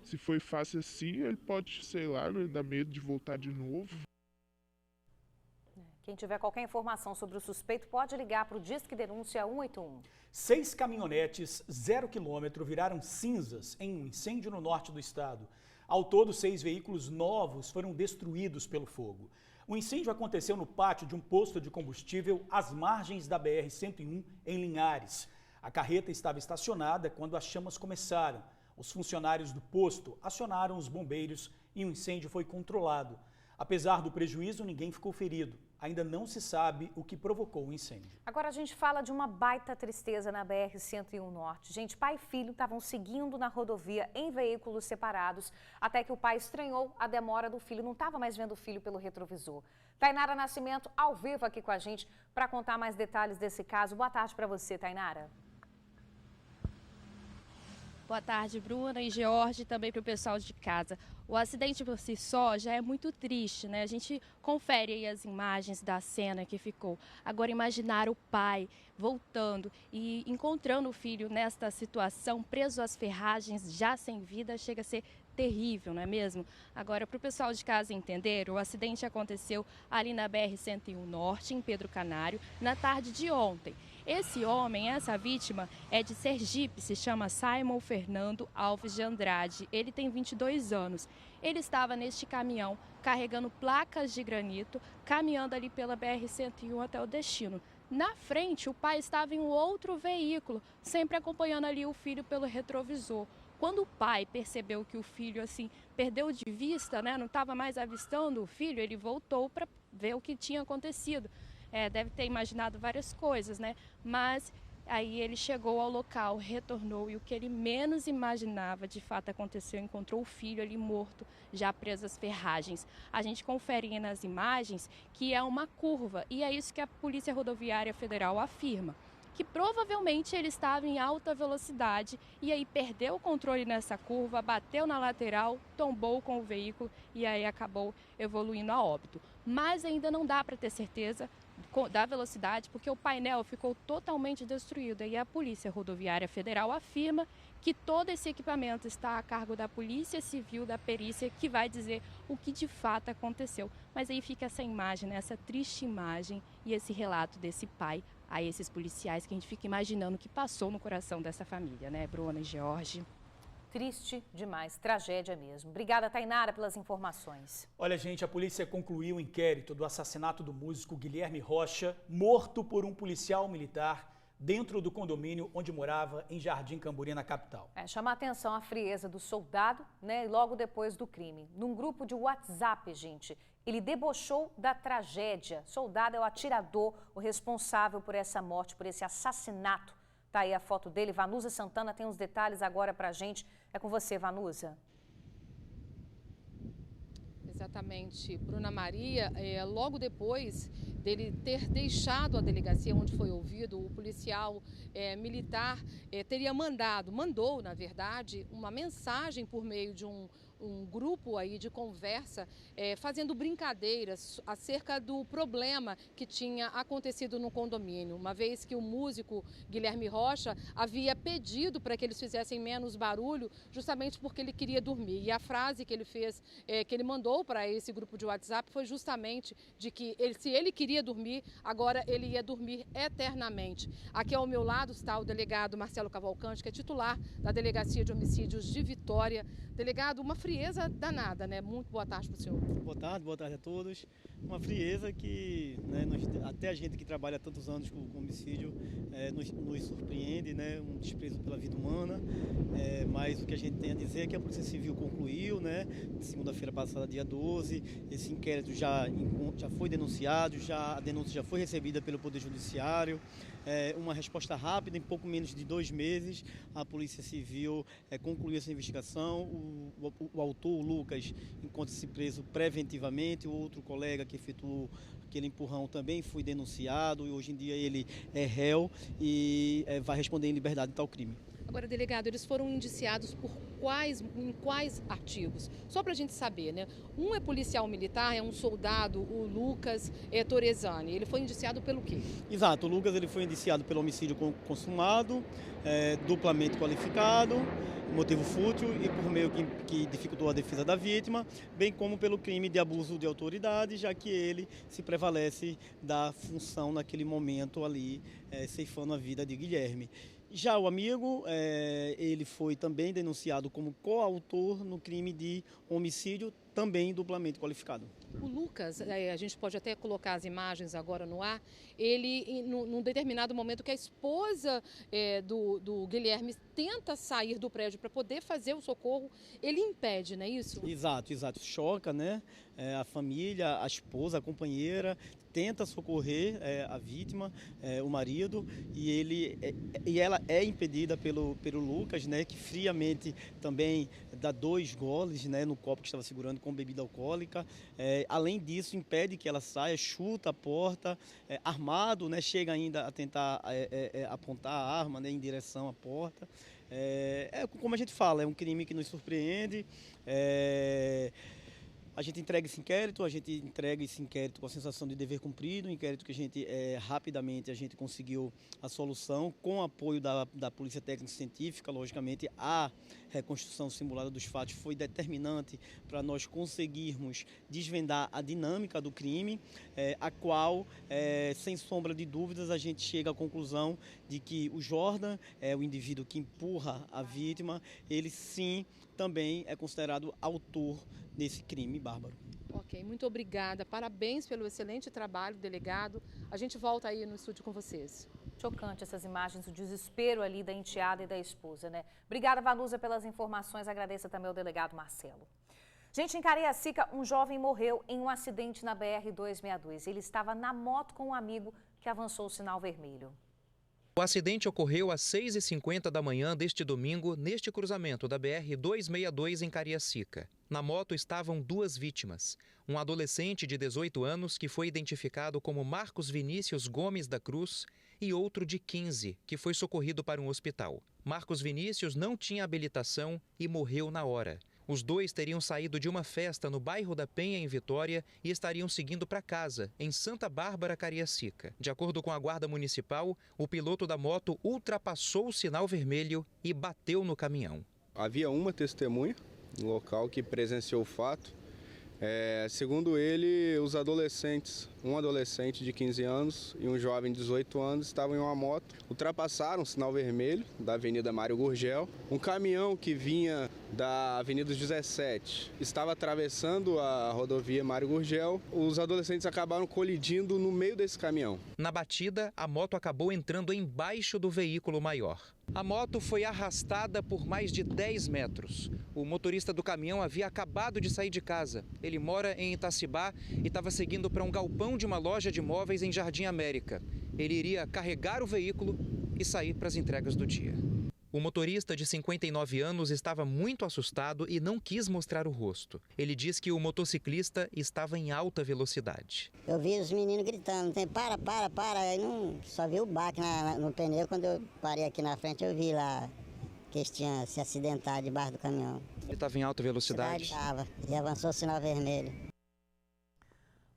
se foi fácil assim, ele pode, sei lá, dar medo de voltar de novo. Quem tiver qualquer informação sobre o suspeito pode ligar para o Disque Denúncia 181. 6 caminhonetes 0 km viraram cinzas em um incêndio no norte do estado. Ao todo, 6 veículos novos foram destruídos pelo fogo. O incêndio aconteceu no pátio de um posto de combustível às margens da BR-101 em Linhares. A carreta estava estacionada quando as chamas começaram. Os funcionários do posto acionaram os bombeiros e o incêndio foi controlado. Apesar do prejuízo, ninguém ficou ferido. Ainda não se sabe o que provocou o incêndio. Agora a gente fala de uma baita tristeza na BR-101 Norte. Gente, pai e filho estavam seguindo na rodovia em veículos separados, até que o pai estranhou a demora do filho, não estava mais vendo o filho pelo retrovisor. Tainara Nascimento, ao vivo aqui com a gente, para contar mais detalhes desse caso. Boa tarde para você, Tainara. Boa tarde, Bruna e George, também para o pessoal de casa. O acidente por si só já é muito triste, né? A gente confere aí as imagens da cena que ficou. Agora imaginar o pai voltando e encontrando o filho nesta situação, preso às ferragens, já sem vida, chega a ser terrível, não é mesmo? Agora, para o pessoal de casa entender, o acidente aconteceu ali na BR-101 Norte, em Pedro Canário, na tarde de ontem. Esse homem, essa vítima, é de Sergipe, se chama Simon Fernando Alves de Andrade. Ele tem 22 anos. Ele estava neste caminhão carregando placas de granito, caminhando ali pela BR-101 até o destino. Na frente, o pai estava em um outro veículo, sempre acompanhando ali o filho pelo retrovisor. Quando o pai percebeu que o filho assim perdeu de vista, né, não estava mais avistando o filho, ele voltou para ver o que tinha acontecido. Deve ter imaginado várias coisas, né? Mas aí ele chegou ao local, retornou e o que ele menos imaginava de fato aconteceu. Encontrou o filho ali morto, já preso às ferragens. A gente confere nas imagens que é uma curva e é isso que a Polícia Rodoviária Federal afirma. Que provavelmente ele estava em alta velocidade e aí perdeu o controle nessa curva, bateu na lateral, tombou com o veículo e aí acabou evoluindo a óbito. Mas ainda não dá para ter certeza da velocidade, porque o painel ficou totalmente destruído. E a Polícia Rodoviária Federal afirma que todo esse equipamento está a cargo da Polícia Civil, da perícia, que vai dizer o que de fato aconteceu. Mas aí fica essa imagem, né, essa triste imagem e esse relato desse pai a esses policiais, que a gente fica imaginando o que passou no coração dessa família, né, Bruna e George? Triste demais, tragédia mesmo. Obrigada, Tainara, pelas informações. Olha, gente, a polícia concluiu o inquérito do assassinato do músico Guilherme Rocha, morto por um policial militar dentro do condomínio onde morava em Jardim Camburi, na capital. Chama a atenção a frieza do soldado, né, e logo depois do crime. Num grupo de WhatsApp, gente, ele debochou da tragédia. Soldado é o atirador, o responsável por essa morte, por esse assassinato. Tá aí a foto dele. Vanusa Santana tem os detalhes agora pra gente. É com você, Vanusa. Exatamente, Bruna Maria. Logo depois dele ter deixado a delegacia onde foi ouvido, o policial militar teria mandou, na verdade, uma mensagem por meio de um grupo aí de conversa, fazendo brincadeiras acerca do problema que tinha acontecido no condomínio, uma vez que o músico Guilherme Rocha havia pedido para que eles fizessem menos barulho, justamente porque ele queria dormir. E a frase que ele fez, que ele mandou para esse grupo de WhatsApp, foi justamente de que se ele queria dormir, agora ele ia dormir eternamente. Aqui ao meu lado está o delegado Marcelo Cavalcante, que é titular da Delegacia de Homicídios de Vitória. Delegado, uma frieza danada, né? Muito boa tarde para o senhor. Boa tarde a todos. Uma frieza que, né, até a gente que trabalha há tantos anos com homicídio nos surpreende, né? Um desprezo pela vida humana. Mas o que a gente tem a dizer é que a Polícia Civil concluiu, né? Segunda-feira passada, dia 12, esse inquérito já foi denunciado, a denúncia já foi recebida pelo Poder Judiciário. Uma resposta rápida, em pouco menos de 2 meses, a Polícia Civil concluiu essa investigação. O autor, o Lucas, encontra-se preso preventivamente. O outro colega que efetuou aquele empurrão também foi denunciado e hoje em dia ele é réu e vai responder em liberdade tal crime. Agora, delegado, eles foram indiciados em quais artigos? Só para a gente saber, né? Um é policial militar, é um soldado, o Lucas Torresani. Ele foi indiciado pelo quê? Exato, o Lucas ele foi indiciado pelo homicídio consumado, duplamente qualificado, motivo fútil e por meio que dificultou a defesa da vítima, bem como pelo crime de abuso de autoridade, já que ele se prevalece da função naquele momento ali, ceifando a vida de Guilherme. Já o amigo, ele foi também denunciado como coautor no crime de homicídio, também duplamente qualificado. O Lucas, a gente pode até colocar as imagens agora no ar, ele, num determinado momento que a esposa do Guilherme tenta sair do prédio para poder fazer o socorro, ele impede, não é isso? Exato. Choca, né? A família, a esposa, a companheira, tenta socorrer a vítima, o marido, e ela é impedida pelo Lucas, né? Que friamente também dá 2 goles, né? No copo que estava segurando com bebida alcoólica. Além disso, impede que ela saia, chuta a porta, armado, né? Chega ainda a tentar apontar a arma, né? Em direção à porta. Como a gente fala, é um crime que nos surpreende. A gente entrega esse inquérito com a sensação de dever cumprido, um inquérito que a gente rapidamente a gente conseguiu a solução, com o apoio da Polícia Técnica Científica. Logicamente, a reconstrução simulada dos fatos foi determinante para nós conseguirmos desvendar a dinâmica do crime, a qual, sem sombra de dúvidas, a gente chega à conclusão de que o Jordan, o indivíduo que empurra a vítima, ele sim também é considerado autor desse crime bárbaro. Ok, muito obrigada. Parabéns pelo excelente trabalho, delegado. A gente volta aí no estúdio com vocês. Chocante essas imagens, o desespero ali da enteada e da esposa, né? Obrigada, Vanusa, pelas informações. Agradeço também ao delegado Marcelo. Gente, em Cariacica, um jovem morreu em um acidente na BR-262. Ele estava na moto com um amigo que avançou o sinal vermelho. O acidente ocorreu às 6h50 da manhã deste domingo, neste cruzamento da BR-262 em Cariacica. Na moto estavam 2 vítimas. Um adolescente de 18 anos, que foi identificado como Marcos Vinícius Gomes da Cruz, e outro de 15, que foi socorrido para um hospital. Marcos Vinícius não tinha habilitação e morreu na hora. Os dois teriam saído de uma festa no bairro da Penha, em Vitória, e estariam seguindo para casa, em Santa Bárbara, Cariacica. De acordo com a Guarda Municipal, o piloto da moto ultrapassou o sinal vermelho e bateu no caminhão. Havia uma testemunha no local que presenciou o fato. Segundo ele, os adolescentes, um adolescente de 15 anos e um jovem de 18 anos estavam em uma moto, ultrapassaram o sinal vermelho da Avenida Mário Gurgel. Um caminhão que vinha da Avenida 17 estava atravessando a rodovia Mário Gurgel. Os adolescentes acabaram colidindo no meio desse caminhão. Na batida, a moto acabou entrando embaixo do veículo maior. A moto foi arrastada por mais de 10 metros. O motorista do caminhão havia acabado de sair de casa. Ele mora em Itacibá e estava seguindo para um galpão de uma loja de móveis em Jardim América. Ele iria carregar o veículo e sair para as entregas do dia. O motorista de 59 anos estava muito assustado e não quis mostrar o rosto. Ele diz que o motociclista estava em alta velocidade. Eu vi os meninos gritando, para. Aí não, só vi o baque no pneu. Quando eu parei aqui na frente, eu vi lá que eles tinham se acidentado debaixo do caminhão. Ele estava em alta velocidade? Estava, e avançou o sinal vermelho.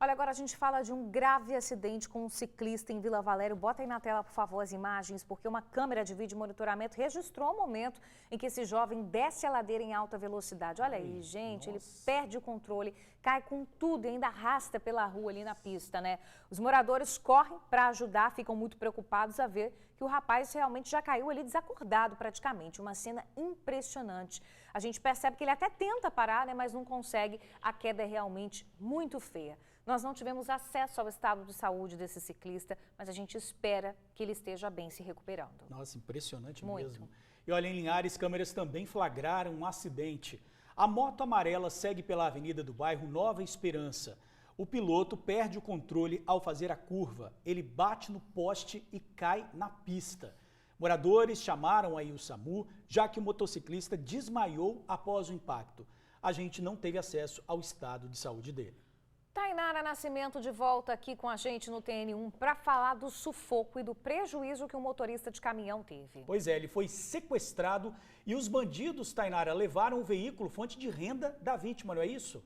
Olha, agora a gente fala de um grave acidente com um ciclista em Vila Valério. Bota aí na tela, por favor, as imagens, porque uma câmera de vídeo monitoramento registrou o momento em que esse jovem desce a ladeira em alta velocidade. Olha aí, gente, ele perde o controle, cai com tudo e ainda arrasta pela rua ali na pista, né? Os moradores correm para ajudar, ficam muito preocupados a ver que o rapaz realmente já caiu ali desacordado praticamente. Uma cena impressionante. A gente percebe que ele até tenta parar, né, mas não consegue. A queda é realmente muito feia. Nós não tivemos acesso ao estado de saúde desse ciclista, mas a gente espera que ele esteja bem se recuperando. Nossa, impressionante Muito. mesmo. E olha, em Linhares, câmeras também flagraram um acidente. A moto amarela segue pela avenida do bairro Nova Esperança. O piloto perde o controle ao fazer a curva. Ele bate no poste e cai na pista. Moradores chamaram aí o SAMU, já que o motociclista desmaiou após o impacto. A gente não teve acesso ao estado de saúde dele. Tainara Nascimento de volta aqui com a gente no TN1 para falar do sufoco e do prejuízo que o motorista de caminhão teve. Pois é, ele foi sequestrado e os bandidos, Tainara, levaram o veículo, fonte de renda da vítima, não é isso?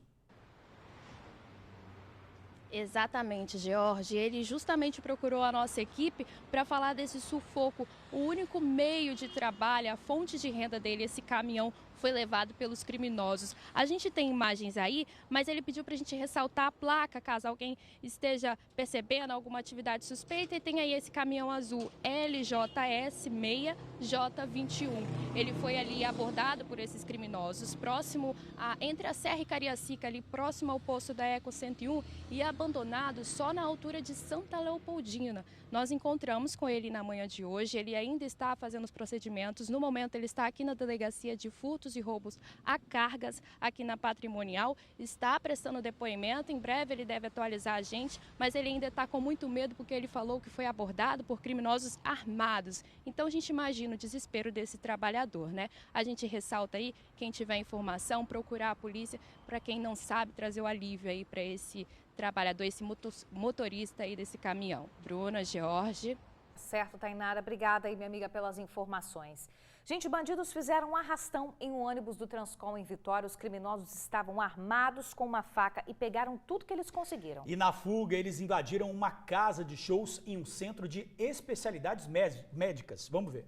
Exatamente, George. Ele justamente procurou a nossa equipe para falar desse sufoco. O único meio de trabalho, a fonte de renda dele, esse caminhão, foi levado pelos criminosos. A gente tem imagens aí, mas ele pediu para a gente ressaltar a placa, caso alguém esteja percebendo alguma atividade suspeita. E tem aí esse caminhão azul LJS 6J21. Ele foi ali abordado por esses criminosos, próximo entre a Serra e Cariacica, ali próximo ao posto da Eco 101, e abandonado só na altura de Santa Leopoldina. Nós encontramos com ele na manhã de hoje, ele ainda está fazendo os procedimentos. No momento ele está aqui na Delegacia de Furtos e Roubos a Cargas, aqui na Patrimonial, está prestando depoimento. Em breve ele deve atualizar a gente, mas ele ainda está com muito medo porque ele falou que foi abordado por criminosos armados. Então a gente imagina o desespero desse trabalhador, né? A gente ressalta aí, quem tiver informação, procurar a polícia, para quem não sabe, trazer o alívio aí para esse trabalhador, esse motorista aí desse caminhão. Bruna, George. Certo, Tainara. Obrigada aí, minha amiga, pelas informações. Gente, bandidos fizeram um arrastão em um ônibus do Transcom em Vitória. Os criminosos estavam armados com uma faca e pegaram tudo que eles conseguiram. E na fuga, eles invadiram uma casa de shows em um centro de especialidades médicas. Vamos ver.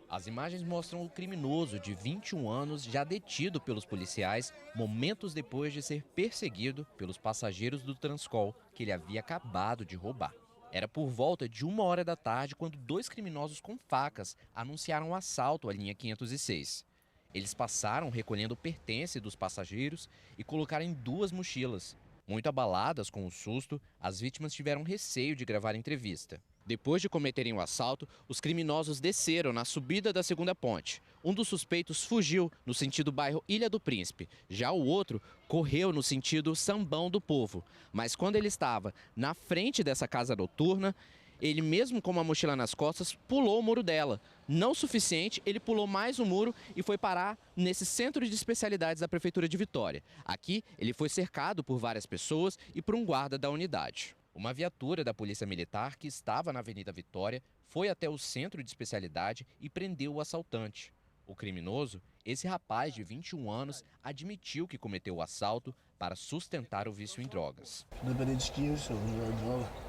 As imagens mostram o criminoso de 21 anos já detido pelos policiais momentos depois de ser perseguido pelos passageiros do Transcol que ele havia acabado de roubar. Era por volta de 1h da tarde quando 2 criminosos com facas anunciaram um assalto à linha 506. Eles passaram recolhendo pertences dos passageiros e colocaram em 2 mochilas. Muito abaladas com o susto, as vítimas tiveram receio de gravar a entrevista. Depois de cometerem o assalto, os criminosos desceram na subida da segunda ponte. Um dos suspeitos fugiu no sentido bairro Ilha do Príncipe. Já o outro correu no sentido Sambão do Povo. Mas quando ele estava na frente dessa casa noturna, ele mesmo com uma mochila nas costas, pulou o muro dela. Não o suficiente, ele pulou mais um muro e foi parar nesse centro de especialidades da Prefeitura de Vitória. Aqui, ele foi cercado por várias pessoas e por um guarda da unidade. Uma viatura da Polícia Militar que estava na Avenida Vitória foi até o centro de especialidade e prendeu o assaltante. O criminoso, esse rapaz de 21 anos, admitiu que cometeu o assalto para sustentar o vício em drogas.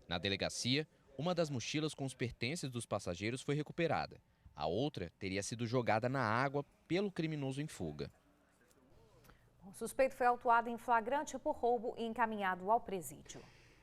Na delegacia, uma das mochilas com os pertences dos passageiros foi recuperada. A outra teria sido jogada na água pelo criminoso em fuga. O suspeito foi autuado em flagrante por roubo e encaminhado ao presídio.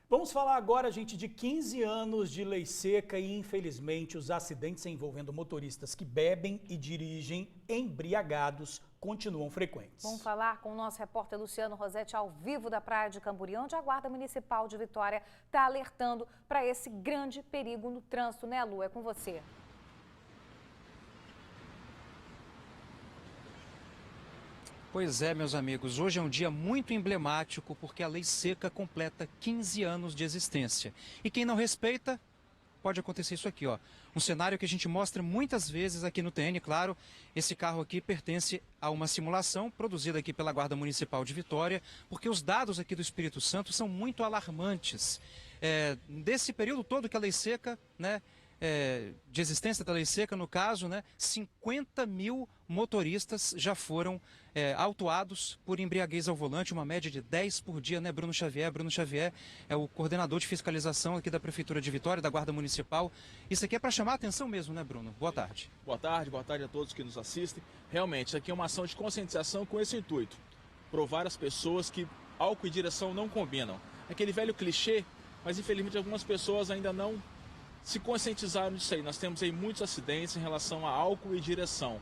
Vamos falar agora, gente, de 15 anos de lei seca e, infelizmente, os acidentes envolvendo motoristas que bebem e dirigem embriagados continuam frequentes. Vamos falar com o nosso repórter Luciano Rosetti ao vivo da Praia de Camburi, onde a Guarda Municipal de Vitória está alertando para esse grande perigo no trânsito, né, Lu? É com você. Pois é, meus amigos, hoje é um dia muito emblemático porque a lei seca completa 15 anos de existência. E quem não respeita, pode acontecer isso aqui, ó. Um cenário que a gente mostra muitas vezes aqui no TN, claro. Esse carro aqui pertence a uma simulação produzida aqui pela Guarda Municipal de Vitória, porque os dados aqui do Espírito Santo são muito alarmantes. Desse período todo que a lei seca, né? De existência da lei seca, no caso, né, 50 mil motoristas já foram autuados por embriaguez ao volante, uma média de 10 por dia, né, Bruno Xavier? Bruno Xavier é o coordenador de fiscalização aqui da Prefeitura de Vitória, da Guarda Municipal. Isso aqui é para chamar a atenção mesmo, né, Bruno? Boa tarde. Boa tarde a todos que nos assistem. Realmente, isso aqui é uma ação de conscientização com esse intuito. Provar às pessoas que álcool e direção não combinam. Aquele velho clichê, mas infelizmente algumas pessoas ainda não se conscientizaram disso aí. Nós temos aí muitos acidentes em relação a álcool e direção.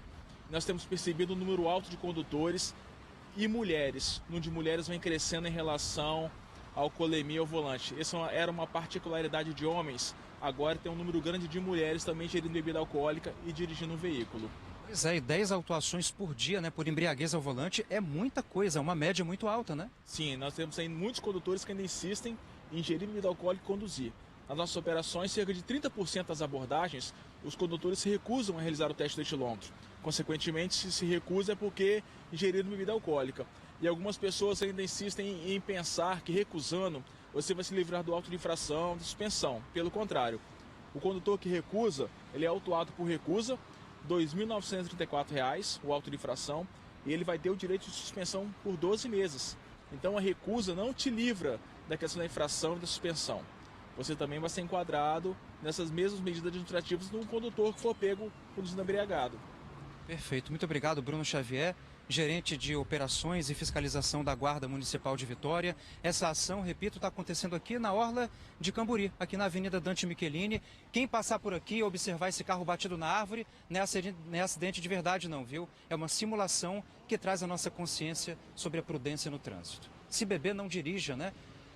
Nós temos percebido um número alto de condutores e mulheres. O número de mulheres vem crescendo em relação à alcoolemia ao volante. Essa era uma particularidade de homens. Agora tem um número grande de mulheres também ingerindo bebida alcoólica e dirigindo um veículo. Pois é, e 10 autuações por dia, né, por embriaguez ao volante é muita coisa, é uma média muito alta, né? Sim, nós temos aí muitos condutores que ainda insistem em ingerir bebida alcoólica e conduzir. Nas nossas operações, cerca de 30% das abordagens, os condutores se recusam a realizar o teste do etilômetro. Consequentemente, se recusa é porque ingeriram bebida alcoólica. E algumas pessoas ainda insistem em pensar que recusando, você vai se livrar do auto de infração, de suspensão. Pelo contrário, o condutor que recusa, ele é autuado por recusa, R$ 2.934 o auto de infração, e ele vai ter o direito de suspensão por 12 meses. Então a recusa não te livra da questão da infração e da suspensão. Você também vai ser enquadrado nessas mesmas medidas administrativas de um condutor que for pego conduzindo embriagado. Perfeito. Muito obrigado, Bruno Xavier, gerente de operações e fiscalização da Guarda Municipal de Vitória. Essa ação, repito, está acontecendo aqui na Orla de Camburi, aqui na Avenida Dante Michelini. Quem passar por aqui e observar esse carro batido na árvore, não é acidente de verdade não, viu? É uma simulação que traz a nossa consciência sobre a prudência no trânsito. Se beber, não dirija, né?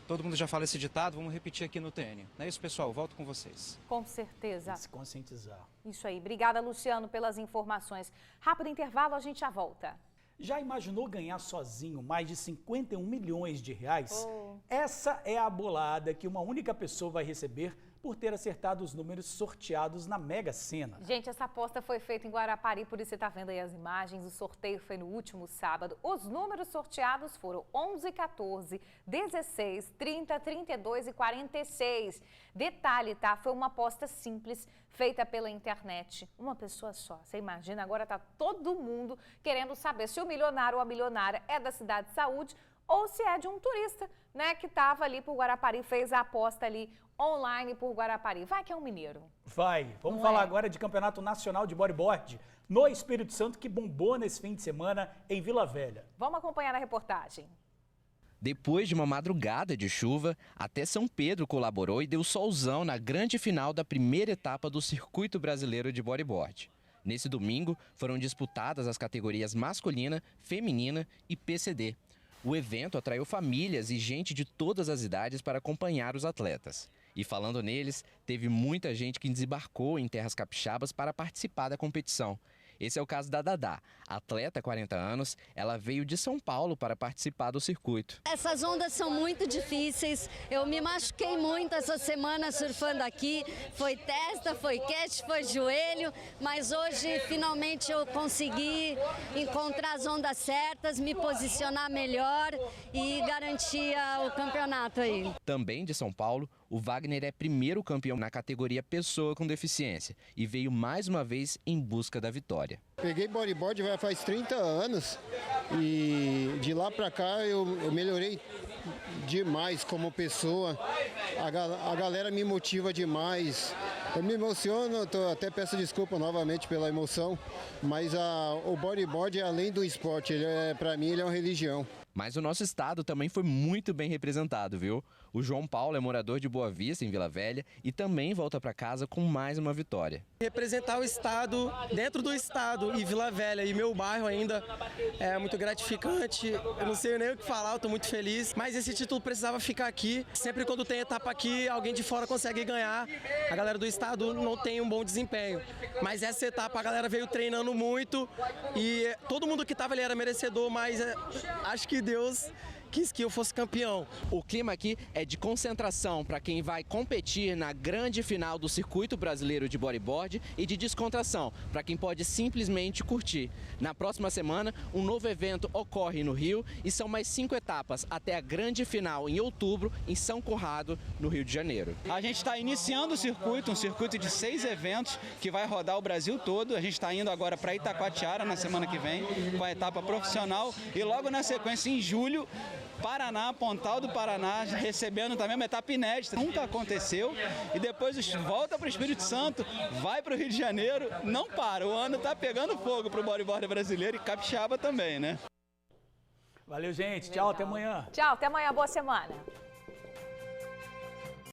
Todo mundo já fala esse ditado, vamos repetir aqui no TN. Não é isso, pessoal? Volto com vocês. Com certeza. Se conscientizar. Isso aí. Obrigada, Luciano, pelas informações. Rápido intervalo, a gente já volta. Já imaginou ganhar sozinho mais de 51 milhões de reais? Essa é a bolada que uma única pessoa vai receber por ter acertado os números sorteados na Mega Sena. Gente, essa aposta foi feita em Guarapari, por isso você está vendo aí as imagens. O sorteio foi no último sábado. Os números sorteados foram 11, 14, 16, 30, 32 e 46. Detalhe, tá? Foi uma aposta simples, feita pela internet. Uma pessoa só. Você imagina, agora tá todo mundo querendo saber se o milionário ou a milionária é da Cidade de Saúde ou se é de um turista, né, que estava ali por Guarapari, fez a aposta ali online por Guarapari. Vai que é um mineiro. Vai. Vamos falar agora de Campeonato Nacional de Bodyboard no Espírito Santo, que bombou nesse fim de semana em Vila Velha. Vamos acompanhar a reportagem. Depois de uma madrugada de chuva, até São Pedro colaborou e deu solzão na grande final da primeira etapa do Circuito Brasileiro de Bodyboard. Nesse domingo, foram disputadas as categorias masculina, feminina e PCD. O evento atraiu famílias e gente de todas as idades para acompanhar os atletas. E falando neles, teve muita gente que desembarcou em terras capixabas para participar da competição. Esse é o caso da Dadá, atleta 40 anos, ela veio de São Paulo para participar do circuito. Essas ondas são muito difíceis, eu me machuquei muito essa semana surfando aqui, foi testa, foi catch, foi joelho, mas hoje finalmente eu consegui encontrar as ondas certas, me posicionar melhor e garantir o campeonato aí. Também de São Paulo, O Wagner é primeiro campeão na categoria pessoa com deficiência e veio mais uma vez em busca da vitória. Peguei bodyboard faz 30 anos e de lá para cá eu melhorei demais como pessoa. A galera me motiva demais. Eu me emociono, até peço desculpa novamente pela emoção, mas o bodyboard, além do esporte, para mim ele é uma religião. Mas o nosso estado também foi muito bem representado, viu? O João Paulo é morador de Boa Vista, em Vila Velha, e também volta para casa com mais uma vitória. Representar o estado, dentro do estado, e Vila Velha, e meu bairro ainda, é muito gratificante. Eu não sei nem o que falar, eu estou muito feliz. Mas esse título precisava ficar aqui. Sempre quando tem etapa aqui, alguém de fora consegue ganhar. A galera do estado não tem um bom desempenho. Mas essa etapa a galera veio treinando muito e todo mundo que estava ali era merecedor, mas acho que Deus quis que eu fosse campeão. O clima aqui é de concentração para quem vai competir na grande final do Circuito Brasileiro de Bodyboard e de descontração para quem pode simplesmente curtir. Na próxima semana, um novo evento ocorre no Rio e são mais 5 etapas até a grande final em outubro em São Conrado, no Rio de Janeiro. A gente está iniciando o circuito, um circuito de 6 eventos que vai rodar o Brasil todo. A gente está indo agora para Itacoatiara na semana que vem com a etapa profissional e logo na sequência, em julho, Paraná, Pontal do Paraná, recebendo também uma etapa inédita. Nunca aconteceu. E depois volta para o Espírito Santo, vai para o Rio de Janeiro, não para. O ano está pegando fogo para o bodyboard brasileiro e capixaba também, né? Valeu, gente. Tchau, até amanhã. Tchau, até amanhã. Boa semana.